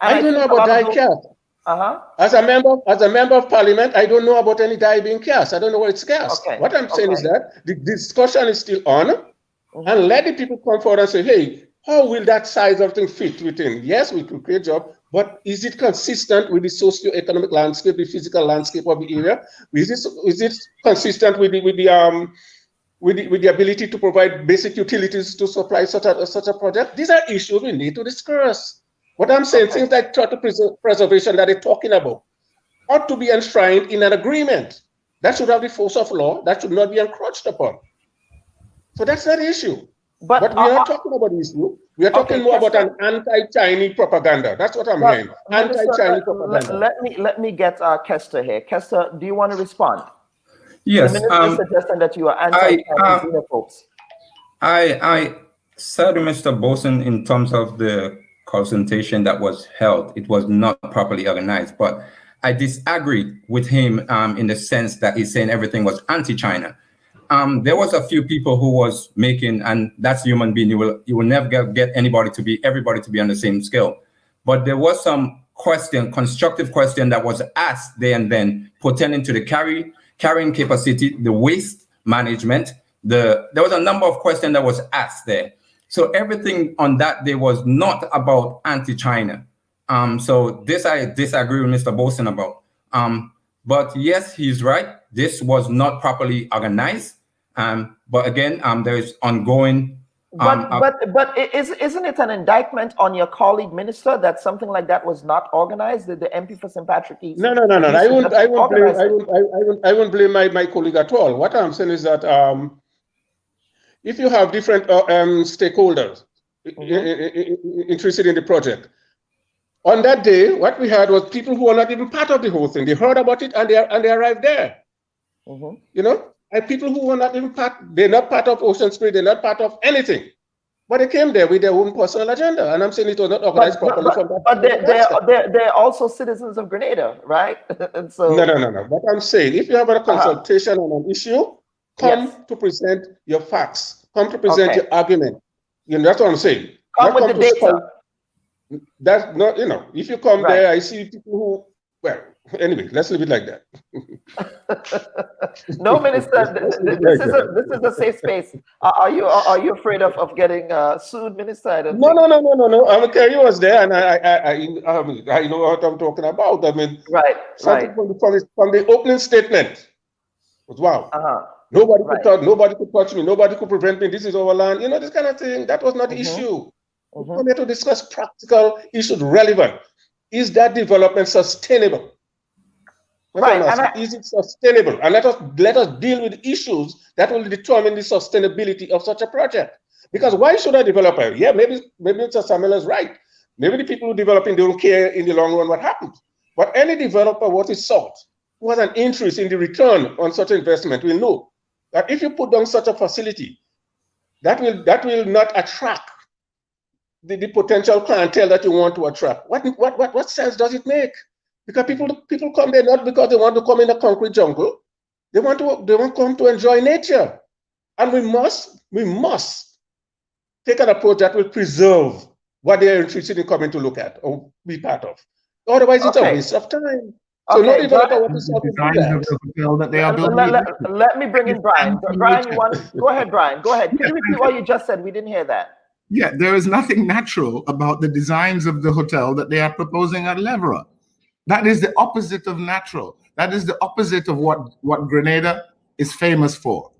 I don't know about die cast. As a member of parliament, I don't know about any die being cast. I don't know where it's cast. Okay. What I'm saying is that the discussion is still on, and let the people come forward and say, hey, how will that size of thing fit within? Yes, we could create jobs, but is it consistent with the socio-economic landscape, the physical landscape of the area? Is it consistent with the ability to provide basic utilities to supply such a project? These are issues we need to discuss. What I'm saying, things like total preservation that they're talking about ought to be enshrined in an agreement. That should have the force of law. That should not be encroached upon. So that's not the issue. But we are not talking about the issue. We are talking more about an anti-Chinese propaganda. That's what I'm hearing. Anti-Chinese propaganda. Let me get Kester here. Kester, do you want to respond? Yes. The minister suggesting that you are anti-Chinese xenophobes. I said to Mr. Boson in terms of the consultation that was held, it was not properly organized. But I disagree with him in the sense that he's saying everything was anti-China. There was a few people who was making, and that's human being. You will never get everybody to be on the same scale. But there was some constructive question that was asked there and then, pertaining to the carrying capacity, the waste management. There was a number of questions that was asked there. So everything on that day was not about anti-China. So this I disagree with Mr. Boson about. But yes, he's right. This was not properly organized. But again, there is ongoing. But isn't it an indictment on your colleague minister that something like that was not organized? The MP for St. Patrick's East. No. I won't blame my colleague at all. What I'm saying is that if you have different stakeholders interested in the project, on that day, what we had was people who were not even part of the whole thing. They heard about it and they arrived there. You know, and people who were not even they're not part of Ocean Spirit, they're not part of anything. But they came there with their own personal agenda. And I'm saying it was not organized properly. But they're also citizens of Grenada, right? And so No. What I'm saying, if you have a consultation on an issue, come to present your facts. Come to present your argument. You know, that's what I'm saying. Come with the data. That's not, you know, if you come there, I see people who, well, anyway, let's leave it like that. No, Minister, this is a safe space. Are you afraid of getting sued, Minister? No. Kerry was there, and I know what I'm talking about. I mean, from the opening statement was wow. Nobody could touch me. Nobody could prevent me. This is our land. You know, this kind of thing. That was not the issue. We come here to discuss practical issues relevant. Is that development sustainable? Is it sustainable? And let us deal with issues that will determine the sustainability of such a project. Because why should a developer? Yeah, maybe Mr. Samuel is right. Maybe the people who developing don't care in the long run what happens. But any developer what is sought, who has an interest in the return on such investment, will know that if you put down such a facility, that will not attract the potential clientele that you want to attract. What sense does it make? Because people come there not because they want to come in a concrete jungle. They want to come to enjoy nature. And we must take an approach that will preserve what they are interested in coming to look at or be part of. Otherwise, it's a waste of time. So no developer want to solve that. Let me bring in Brian. Brian, go ahead, Brian. Go ahead. Can you repeat what you just said? We didn't hear that. Yeah, there is nothing natural about the designs of the hotel that they are proposing at Levera. That is the opposite of natural. That is the opposite of what Grenada is famous for.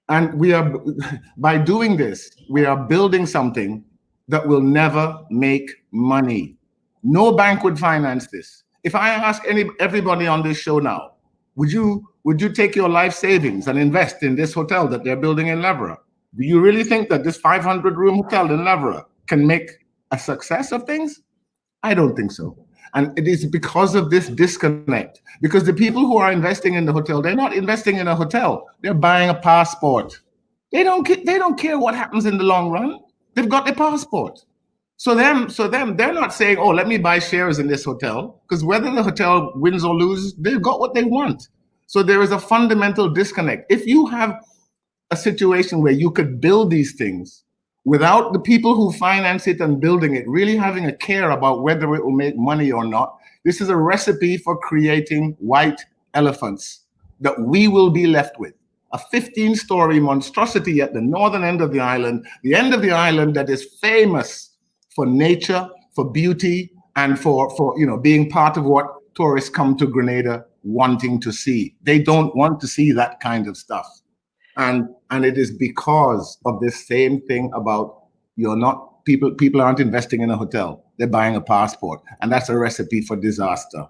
And by doing this, we are building something that will never make money. No bank would finance this. If I ask everybody on this show now, would you take your life savings and invest in this hotel that they're building in Levera? Do you really think that this 500-room hotel in Levera can make a success of things? I don't think so. And it is because of this disconnect. Because the people who are investing in the hotel, they're not investing in a hotel. They're buying a passport. They don't care what happens in the long run. They've got their passport. So they're not saying, oh, let me buy shares in this hotel. Because whether the hotel wins or loses, they've got what they want. So there is a fundamental disconnect. If you have a situation where you could build these things without the people who finance it and building it really having a care about whether it will make money or not, This is a recipe for creating white elephants that we will be left with. A 15-story monstrosity at the northern end of the island, the end of the island that is famous for nature, for beauty, and for being part of what tourists come to Grenada wanting to see. They don't want to see that kind of stuff. And it is because of this same thing about people aren't investing in a hotel. They're buying a passport. And that's a recipe for disaster.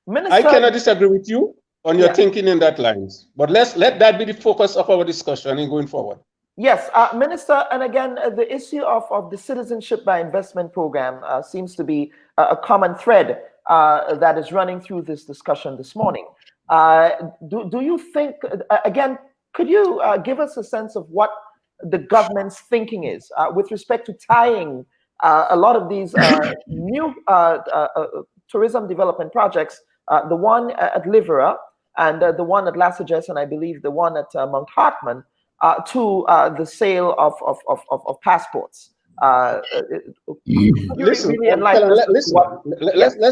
Minister, I cannot disagree with you on your thinking in that lines, but let that be the focus of our discussion in going forward. Yes, Minister, and again, the issue of the citizenship by investment program seems to be a common thread that is running through this discussion this morning. Do you think, again, could you give us a sense of what the government's thinking is with respect to tying a lot of these new tourism development projects, the one at Livera and the one at Lassages, and I believe the one at Mount Hartman, to the sale of passports? Listen,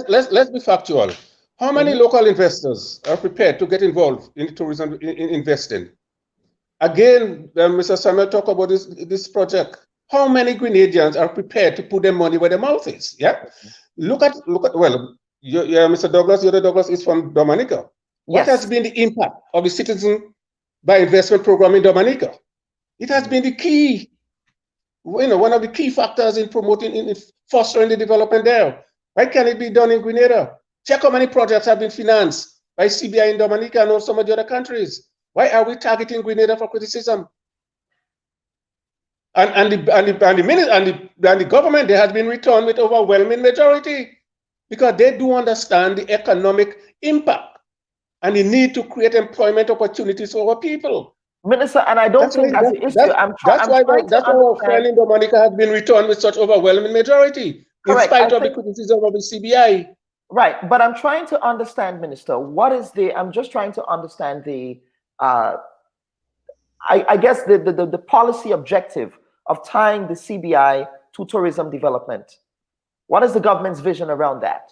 let's be factual. How many local investors are prepared to get involved in tourism in investing? Again, Mr. Samuel talked about this project. How many Grenadians are prepared to put their money where their mouth is? Yeah. Look at well, Mr. Douglas, the other Douglas is from Dominica. What has been the impact of the citizen by investment program in Dominica? It has been the key, one of the key factors in promoting, in fostering the development there. Why can't it be done in Grenada? Check how many projects have been financed by CBI in Dominica and some of the other countries. Why are we targeting Grenada for criticism? And the government, there has been returned with overwhelming majority, because they do understand the economic impact and the need to create employment opportunities for our people. Minister, and I don't think that's the issue. That's why our friend in Dominica has been returned with such overwhelming majority, in spite of the criticism of the CBI. Right, but I'm trying to understand, Minister, I'm just trying to understand the, I guess the policy objective of tying the CBI to tourism development. What is the government's vision around that?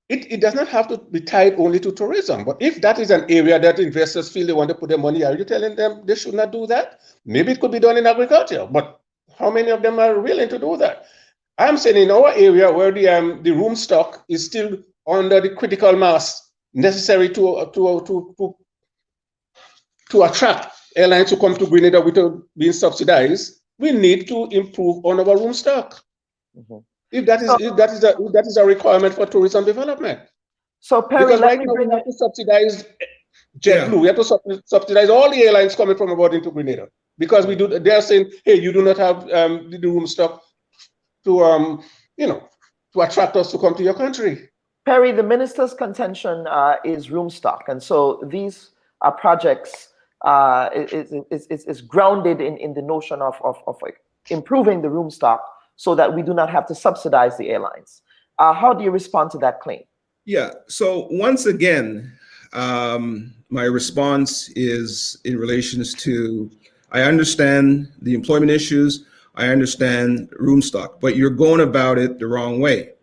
It does not have to be tied only to tourism, but if that is an area that investors feel they want to put their money, are you telling them they should not do that? Maybe it could be done in agriculture, but how many of them are willing to do that? I'm saying in our area where the room stock is still under the critical mass necessary to attract airlines to come to Grenada without being subsidized, we need to improve on our room stock. Mm-hmm. If that is a requirement for tourism development. So Perry, because right now we have to subsidize JetBlue. We have to subsidize all the airlines coming from abroad into Grenada, because they are saying, hey, you do not have the room stock to to attract us to come to your country. Perry, the minister's contention is room stock, and so these projects is grounded in the notion of improving the room stock, so that we do not have to subsidize the airlines. How do you respond to that claim? Yeah, so once again, my response is in relations to, I understand the employment issues, I understand room stock, but you're going about it the wrong way.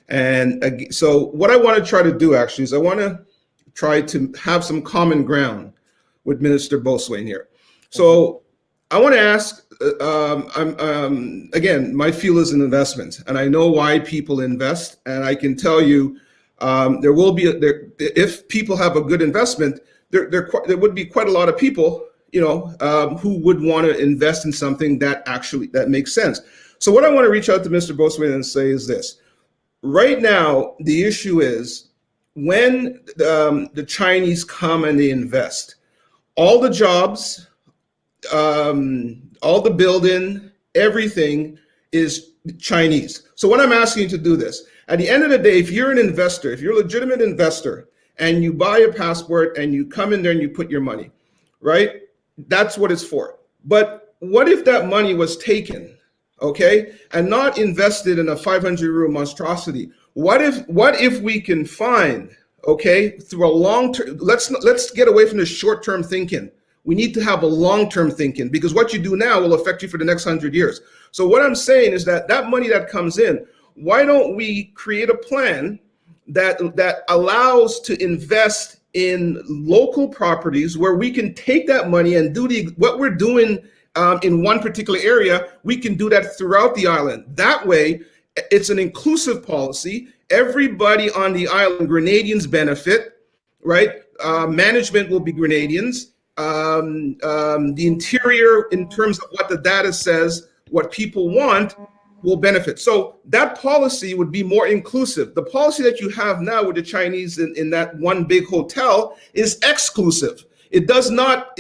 And so what I want to try to do actually is I want to try to have some common ground with Minister Boswain here. So I want to ask, again, my field is in investment, and I know why people invest, and I can tell you there will be, if people have a good investment, there would be quite a lot of people, who would want to invest in something that makes sense. So what I want to reach out to Mr. Boswain and say is this. Right now, the issue is when the Chinese come and they invest, all the jobs, all the building, everything is Chinese. So what I'm asking you to do this, at the end of the day, if you're an investor, if you're a legitimate investor and you buy a passport and you come in there and you put your money, right? That's what it's for. But what if that money was taken, okay, and not invested in a 500-room monstrosity? What if we can find, okay, through a long-term, let's get away from the short-term thinking. We need to have a long-term thinking, because what you do now will affect you for the next 100 years. So what I'm saying is that money that comes in, why don't we create a plan that allows to invest in local properties where we can take that money and do what we're doing in one particular area, we can do that throughout the island. That way, it's an inclusive policy. Everybody on the island, Grenadians benefit, right? Management will be Grenadians. The interior, in terms of what the data says, what people want, will benefit. So that policy would be more inclusive. The policy that you have now with the Chinese in that one big hotel is exclusive. It does not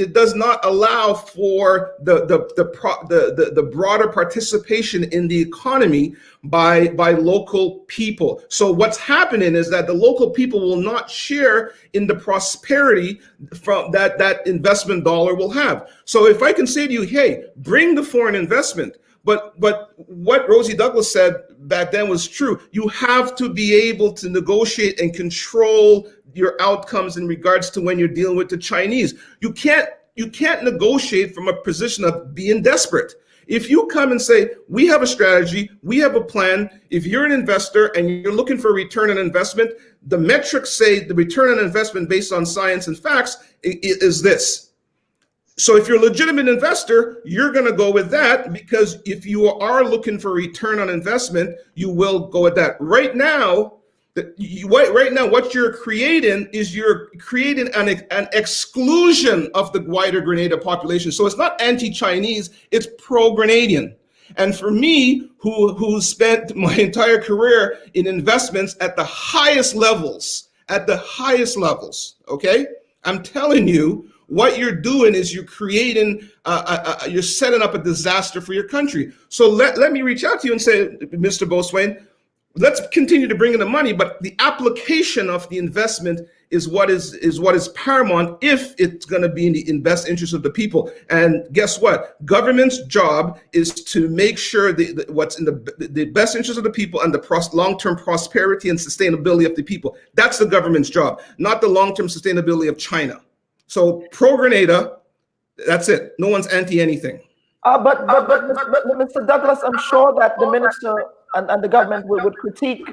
allow for the broader participation in the economy by local people. So what's happening is that the local people will not share in the prosperity from that investment dollar will have. So if I can say to you, hey, bring the foreign investment, but what Rosie Douglas said back then was true. You have to be able to negotiate and control your outcomes in regards to when you're dealing with the Chinese. You can't negotiate from a position of being desperate. If you come and say, we have a strategy, we have a plan, if you're an investor and you're looking for a return on investment, the metrics say the return on investment based on science and facts is this. So if you're a legitimate investor, you're going to go with that, because if you are looking for return on investment, you will go with that. Right now, what you're creating is you're creating an exclusion of the wider Grenada population. So it's not anti-Chinese, it's pro-Grenadian. And for me, who spent my entire career in investments at the highest levels, okay? I'm telling you, what you're doing is you're creating, you're setting up a disaster for your country. So let me reach out to you and say, Mr. Bothwain, let's continue to bring in the money, but the application of the investment is what is paramount if it's going to be in best interest of the people. And guess what? Government's job is to make sure what's in the best interest of the people and the long-term prosperity and sustainability of the people. That's the government's job, not the long-term sustainability of China. So pro-Grenada, that's it. No one's anti-anything. But Mr. Douglas, I'm sure that the minister and the government would critique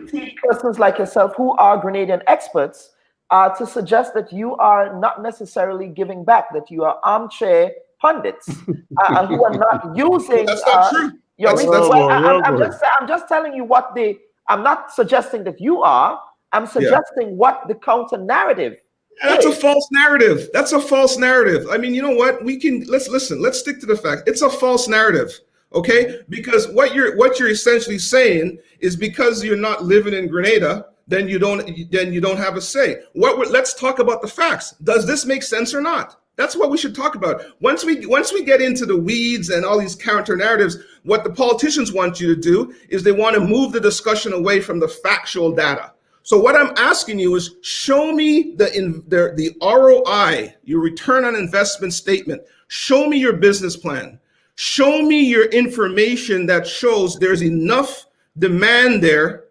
persons like yourself who are Grenadian experts to suggest that you are not necessarily giving back, that you are armchair pundits and who are not using that's not true. Your That's I'm just telling you what I'm not suggesting that you are, I'm suggesting what the counter narrative. That's a false narrative. That's a false narrative. I mean, you know what? Let's stick to the fact. It's a false narrative, okay? Because what you're essentially saying is because you're not living in Grenada, then you don't have a say. Let's talk about the facts. Does this make sense or not? That's what we should talk about. Once we get into the weeds and all these counter narratives, what the politicians want you to do is they want to move the discussion away from the factual data. So what I'm asking you is show me the ROI, your return on investment statement. Show me your business plan. Show me your information that shows there's enough demand there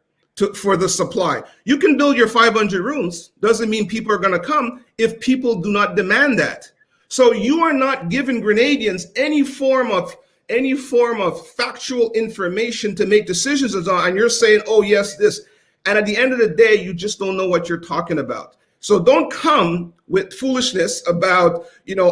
for the supply. You can build your 500 rooms. Doesn't mean people are going to come if people do not demand that. So you are not giving Grenadians any form of factual information to make decisions on, and you're saying, oh yes, this. And at the end of the day, you just don't know what you're talking about. So don't come with foolishness about,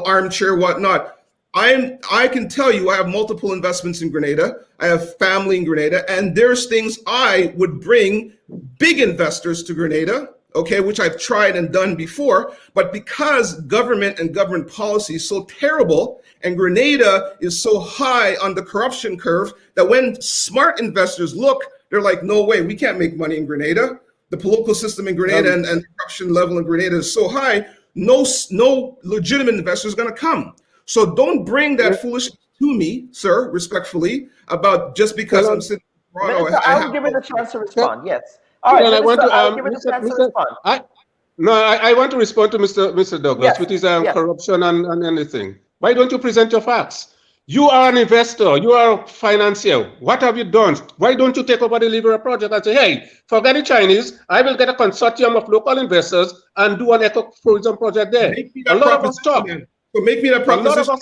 armchair, whatnot. I can tell you, I have multiple investments in Grenada. I have family in Grenada, and there's things I would bring big investors to Grenada, okay, which I've tried and done before. But because government and government policy is so terrible, and Grenada is so high on the corruption curve, that when smart investors look, they're like, no way, we can't make money in Grenada. The political system in Grenada and the corruption level in Grenada is so high, no legitimate investor is going to come. So don't bring that foolishness to me, sir, respectfully, about just because I'm sitting in Toronto. Minister, I'll give it a chance to respond, yes. All right, Minister, I'll give it a chance to respond. I want to respond to Mr. Douglas, with his corruption and anything. Why don't you present your facts? You are an investor, you are a financier. What have you done? Why don't you take over the Libera project and say, hey, forget the Chinese, I will get a consortium of local investors and do an ecotourism project there. A lot of us talk. So make me that proposition.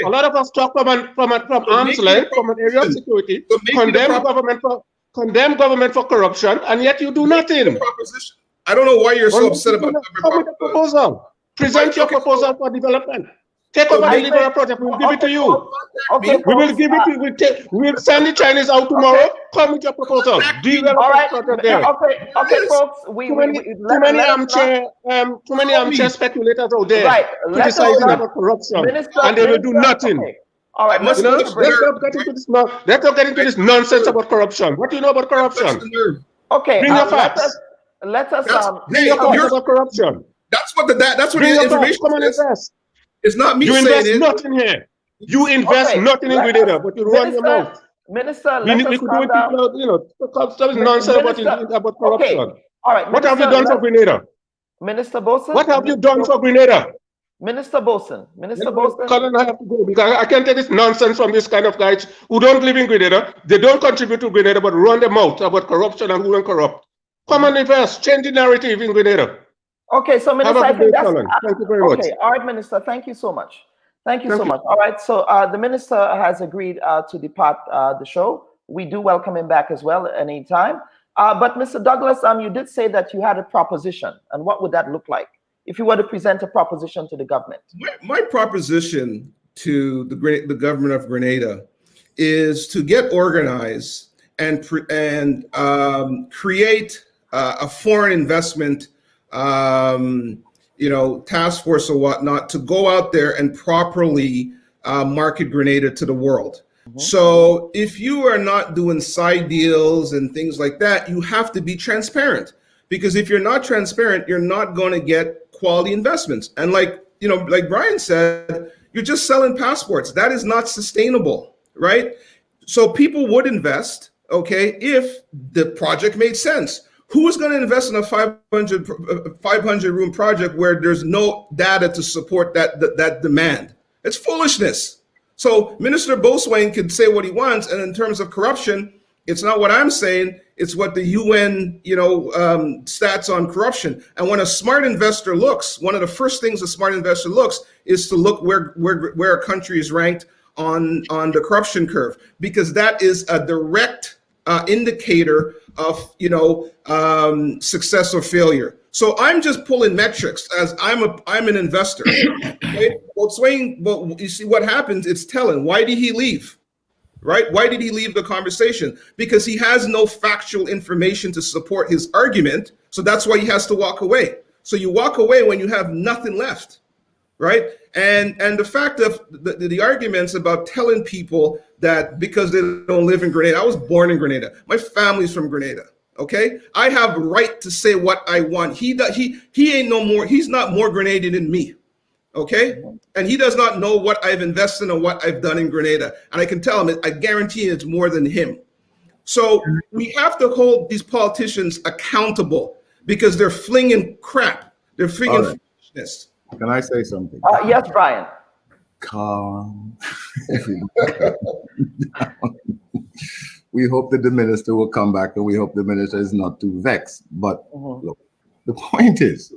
A lot of us talk from arm's length, from an area of security, condemn government for corruption, and yet you do nothing. I don't know why you're so upset about come with a proposal. Present your proposal for development. Take over the Libera project. We'll give it to you. Okay, we will give it to you. We'll send the Chinese out tomorrow. Come with your proposal. Develop the project there. Okay, folks. Too many armchair speculators out there. Right. Criticizing about corruption. And they will do nothing. Okay. All right. Let's not get into this nonsense about corruption. What do you know about corruption? Okay. Bring your facts. Let us bring your facts about corruption. That's what the information come on, invest. It's not me saying it. You invest nothing here. You invest nothing in Grenada, but you run your mouth. Minister, we could do it. Stop nonsense about corruption. Okay. All right. What have you done for Grenada? Minister Boson? What have you done for Grenada? Minister Boson. Colin, I have to go because I can't take this nonsense from this kind of guys who don't live in Grenada. They don't contribute to Grenada, but run their mouth about corruption and who don't corrupt. Come and invest. Change the narrative in Grenada. Okay, so Minister, thank you very much. Okay, all right, Minister, thank you so much. Thank you so much. All right, so the Minister has agreed to depart the show. We do welcome him back as well anytime. But Mr. Douglas, you did say that you had a proposition, and what would that look like if you were to present a proposition to the government? My proposition to the government of Grenada is to get organized and create a foreign investment task force or whatnot to go out there and properly market Grenada to the world. So if you are not doing side deals and things like that, you have to be transparent, because if you're not transparent, you're not going to get quality investments. And like Brian said, you're just selling passports. That is not sustainable, right? So people would invest, okay, if the project made sense. Who is going to invest in a 500 room project where there's no data to support that demand? It's foolishness. So Minister Boeswain could say what he wants, and in terms of corruption, it's not what I'm saying. It's what the UN, stats on corruption. And when a smart investor looks, one of the first things a smart investor looks is to look where a country is ranked on the corruption curve, because that is a direct indicator of success or failure. So I'm just pulling metrics as I'm an investor. Right? Well, you see what happens? It's telling. Why did he leave? Right? Why did he leave the conversation? Because he has no factual information to support his argument. So that's why he has to walk away. So you walk away when you have nothing left, right? And the fact of the arguments about telling people that because they don't live in Grenada. I was born in Grenada. My family's from Grenada. Okay, I have a right to say what I want. He ain't no more. He's not more Grenadian than me. Okay, and he does not know what I've invested and what I've done in Grenada. And I can tell him, I guarantee it's more than him. So we have to hold these politicians accountable because they're flinging crap. They're flinging foolishness. Can I say something? Yes, Brian. Calm. We hope that the minister will come back, and we hope the minister is not too vexed. But look, the point is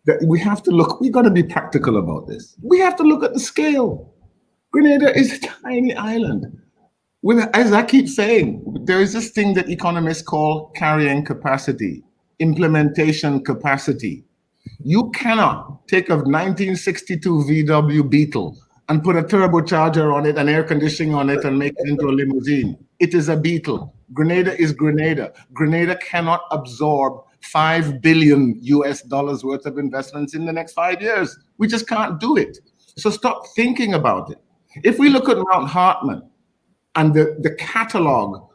that we have to look, we got to be practical about this. We have to look at the scale. Grenada is a tiny island. As I keep saying, there is this thing that economists call carrying capacity, implementation capacity. You cannot take a 1962 VW Beetle and put a turbocharger on it and air conditioning on it and make it into a limousine. It is a Beetle. Grenada is Grenada. Grenada cannot absorb $5 billion worth of investments in the next 5 years. We just can't do it. So stop thinking about it. If we look at Mount Hartman and the catalog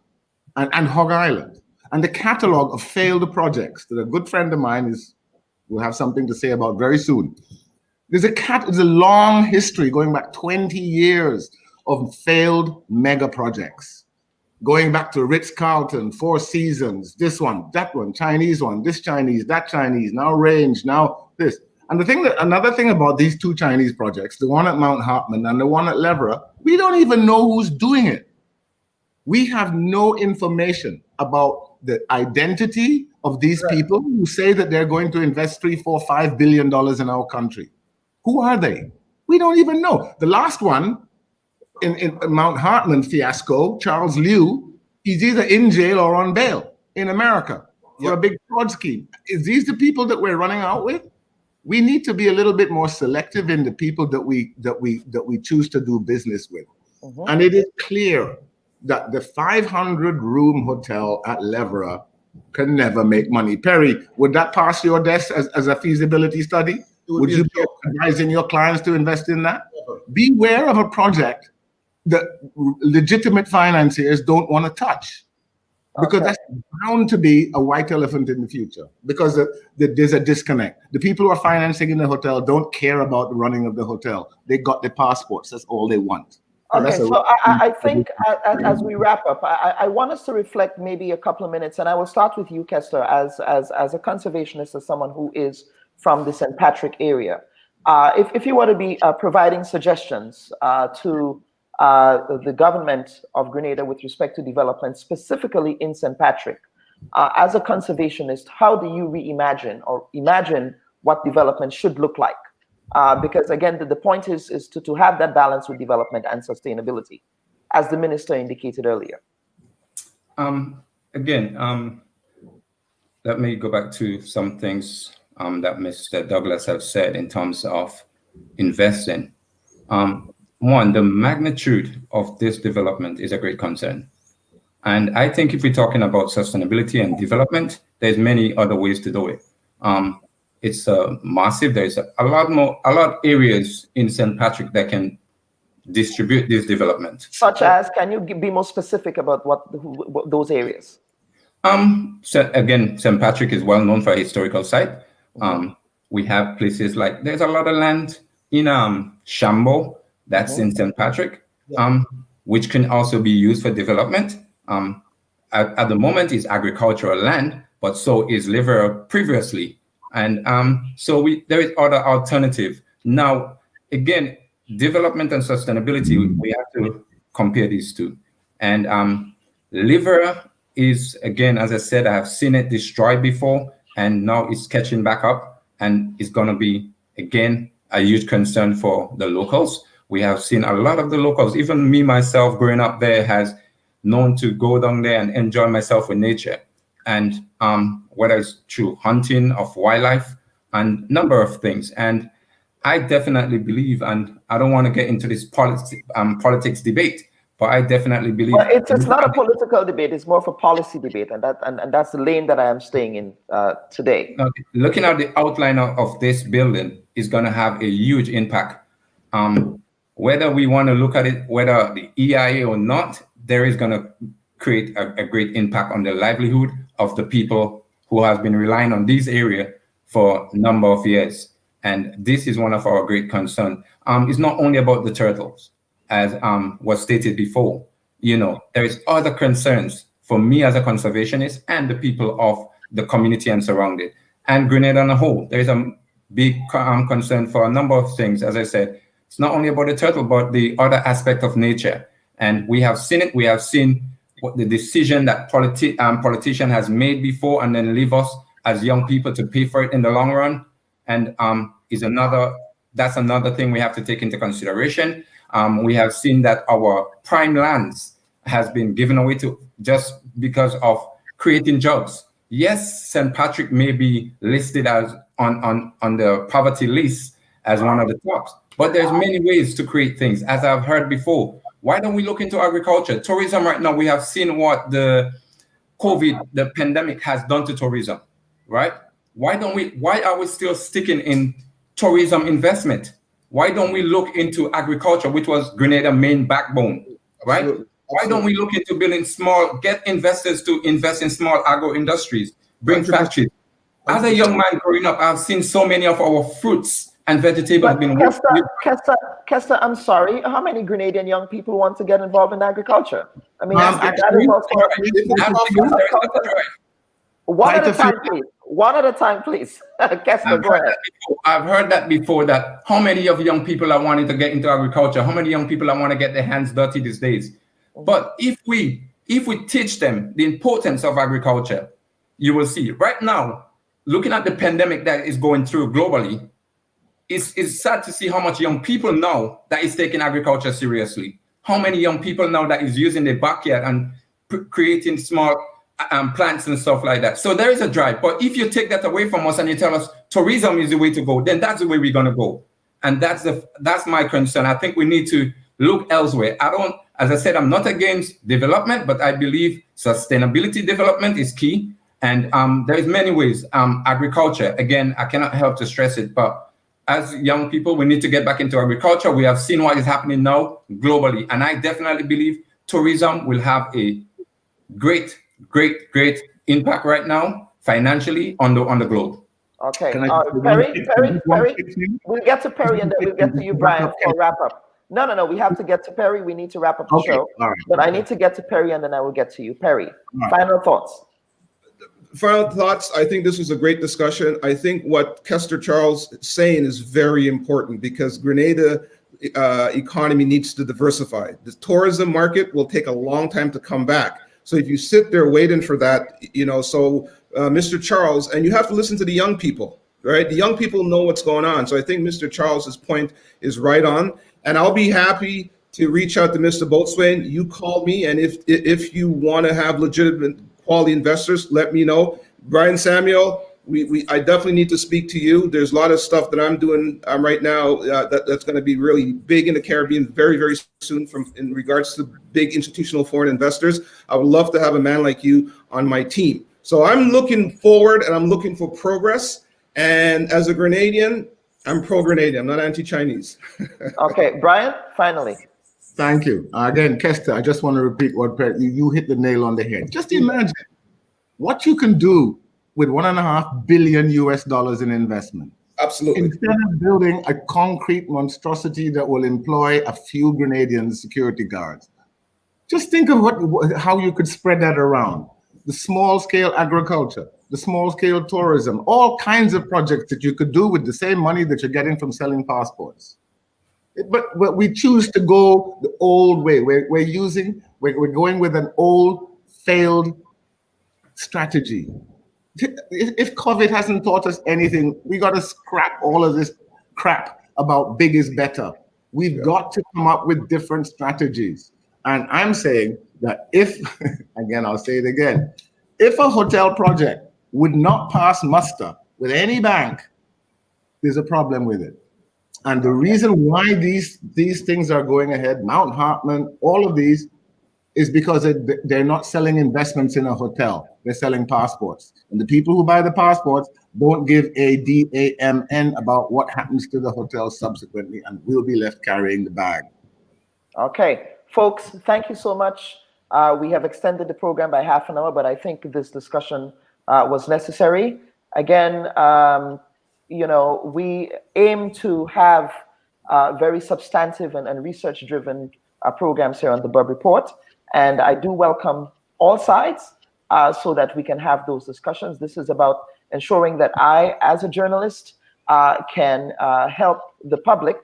and Hog Island and the catalog of failed projects that a good friend of mine will have something to say about very soon. There's a long history going back 20 years of failed mega projects. Going back to Ritz-Carlton, Four Seasons, this one, that one, Chinese one, this Chinese, that Chinese, now Range, now this. And another thing about these two Chinese projects, the one at Mount Hartman and the one at Levera, we don't even know who's doing it. We have no information about the identity of these people who say that they're going to invest $3, $4, $5 billion in our country. Who are they? We don't even know. The last one in Mount Hartman fiasco, Charles Liu, he's either in jail or on bail in America. for a big fraud scheme. Is these the people that we're running out with? We need to be a little bit more selective in the people that we choose to do business with. And it is clear that the 500-room hotel at Levera can never make money. Perry, would that pass your desk as a feasibility study? Would you be advising your clients to invest in that? Beware of a project that legitimate financiers don't want to touch, because that's bound to be a white elephant in the future, because there's a disconnect. The people who are financing in the hotel don't care about the running of the hotel. They got the passports. That's all they want. Okay, so I think as we wrap up, I want us to reflect maybe a couple of minutes, and I will start with you, Kester, as a conservationist, as someone who is from the St. Patrick area. If you were to be providing suggestions to the government of Grenada with respect to development, specifically in St. Patrick, as a conservationist, how do you reimagine or imagine what development should look like? Because again, the point is to have that balance with development and sustainability, as the minister indicated earlier. Let me go back to some things that Mr. Douglas has said in terms of investing. One, the magnitude of this development is a great concern. And I think if we're talking about sustainability and development, there's many other ways to do it. It's massive. There's a lot areas in St. Patrick that can distribute this development. Such as, can you be more specific about what those areas? So again, St. Patrick is well known for a historical site. We have places like, there's a lot of land in Shambo, that's in St. Patrick, which can also be used for development. At the moment, it's agricultural land, but so is Levera previously. And so there is other alternative. Now, again, development and sustainability, we have to compare these two. And Levera is, again, as I said, I have seen it destroyed before, and now it's catching back up, and it's going to be, again, a huge concern for the locals. We have seen a lot of the locals, even me, myself, growing up there, has known to go down there and enjoy myself with nature. And whether it's through hunting of wildlife and number of things. And I definitely believe, and I don't want to get into this politics debate, but I definitely believe. Well, it's not a political debate, it's more of a policy debate. And that's the lane that I am staying in today. Looking at the outline of this building is going to have a huge impact. Whether we want to look at it, whether the EIA or not, there is going to create a great impact on the livelihood of the people who has been relying on this area for a number of years. And this is one of our great concerns. It's not only about the turtles, as was stated before. You know, there is other concerns for me as a conservationist and the people of the community and surrounded. And Grenada on a whole, there is a big concern for a number of things. As I said, it's not only about the turtle, but the other aspect of nature. And we have seen it. We have seen what the decision that politician has made before, and then leave us as young people to pay for it in the long run. And that's another thing we have to take into consideration. We have seen that our prime lands has been given away to just because of creating jobs. Yes, St. Patrick may be listed as on the poverty list as one of the tops, but there's many ways to create things. As I've heard before, why don't we look into agriculture? Tourism right now, we have seen what the pandemic has done to tourism, right? Why are we still sticking in tourism investment? Why don't we look into agriculture, which was Grenada's main backbone, right? Absolutely. Why don't we look into building get investors to invest in small agro industries, bring factories? As a young man growing up, I've seen so many of our fruits and vegetables being Kester, I'm sorry. How many Grenadian young people want to get involved in agriculture? I mean, one at a time, please. One at a time, please. Kester, go ahead. I've heard that before, that how many of young people are wanting to get into agriculture? How many young people are want to get their hands dirty these days? But if we teach them the importance of agriculture, you will see. Right now, looking at the pandemic that is going through globally, it's sad to see how much young people now that is taking agriculture seriously. How many young people now that is using their backyard and creating small plants and stuff like that. So there is a drive. But if you take that away from us and you tell us tourism is the way to go, then that's the way we're going to go. And that's my concern. I think we need to look elsewhere. As I said, I'm not against development, but I believe sustainability development is key. And there's many ways. Agriculture, again, I cannot help to stress it, but as young people, we need to get back into agriculture. We have seen what is happening now globally. And I definitely believe tourism will have a great impact right now financially on the globe. Okay, Perry, we'll get to Perry and then we'll get to you, Brian, for a wrap up. No, we have to get to Perry. We need to wrap up the show. Right. But I need to get to Perry and then I will get to you. Perry, final thoughts. Final thoughts. I think this was a great discussion. I think what Kester Charles is saying is very important because Grenada economy needs to diversify. The tourism market will take a long time to come back. So if you sit there waiting for that, Mr. Charles, and you have to listen to the young people, right? The young people know what's going on. So I think Mr. Charles's point is right on. And I'll be happy to reach out to Mr. Boatswain. You call me, and if you want to have legitimate quality investors, let me know. Brian Samuel, I definitely need to speak to you. There's a lot of stuff that I'm doing right now that's going to be really big in the Caribbean very, very soon in regards to big institutional foreign investors. I would love to have a man like you on my team. So I'm looking forward and I'm looking for progress. And as a Grenadian, I'm pro-Grenadian. I'm not anti-Chinese. Okay, Brian, finally. Thank you. Again, Kester, I just want to repeat what you hit the nail on the head. Just imagine what you can do with $1.5 billion US in investment. Absolutely. Instead of building a concrete monstrosity that will employ a few Grenadian security guards, just think of how you could spread that around. The small-scale agriculture, the small-scale tourism, all kinds of projects that you could do with the same money that you're getting from selling passports. But we choose to go the old way. We're going with an old, failed strategy. If COVID hasn't taught us anything, we got to scrap all of this crap about big is better. We've got to come up with different strategies. And I'm saying that again, I'll say it again, if a hotel project would not pass muster with any bank, there's a problem with it. And the reason why these things are going ahead, Mount Hartman, all of these, is because they're not selling investments in a hotel. They're selling passports. And the people who buy the passports don't give a damn about what happens to the hotel subsequently, and we'll be left carrying the bag. Okay, folks, thank you so much. We have extended the program by half an hour, but I think this discussion was necessary. Again, we aim to have very substantive and research-driven programs here on the Bub Report. And I do welcome all sides so that we can have those discussions. This is about ensuring that I, as a journalist, can help the public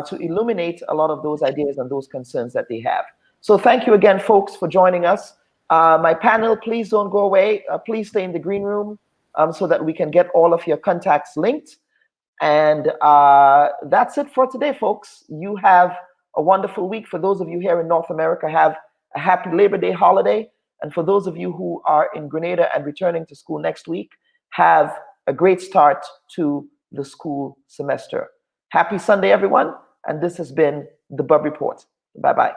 to illuminate a lot of those ideas and those concerns that they have. So thank you again, folks, for joining us. My panel, please don't go away. Please stay in the green room so that we can get all of your contacts linked. And that's it for today, folks. You have a wonderful week. For those of you here in North America, have a happy Labor Day holiday. And for those of you who are in Grenada and returning to school next week, have a great start to the school semester. Happy Sunday, everyone. And this has been the Bub Report. Bye-bye.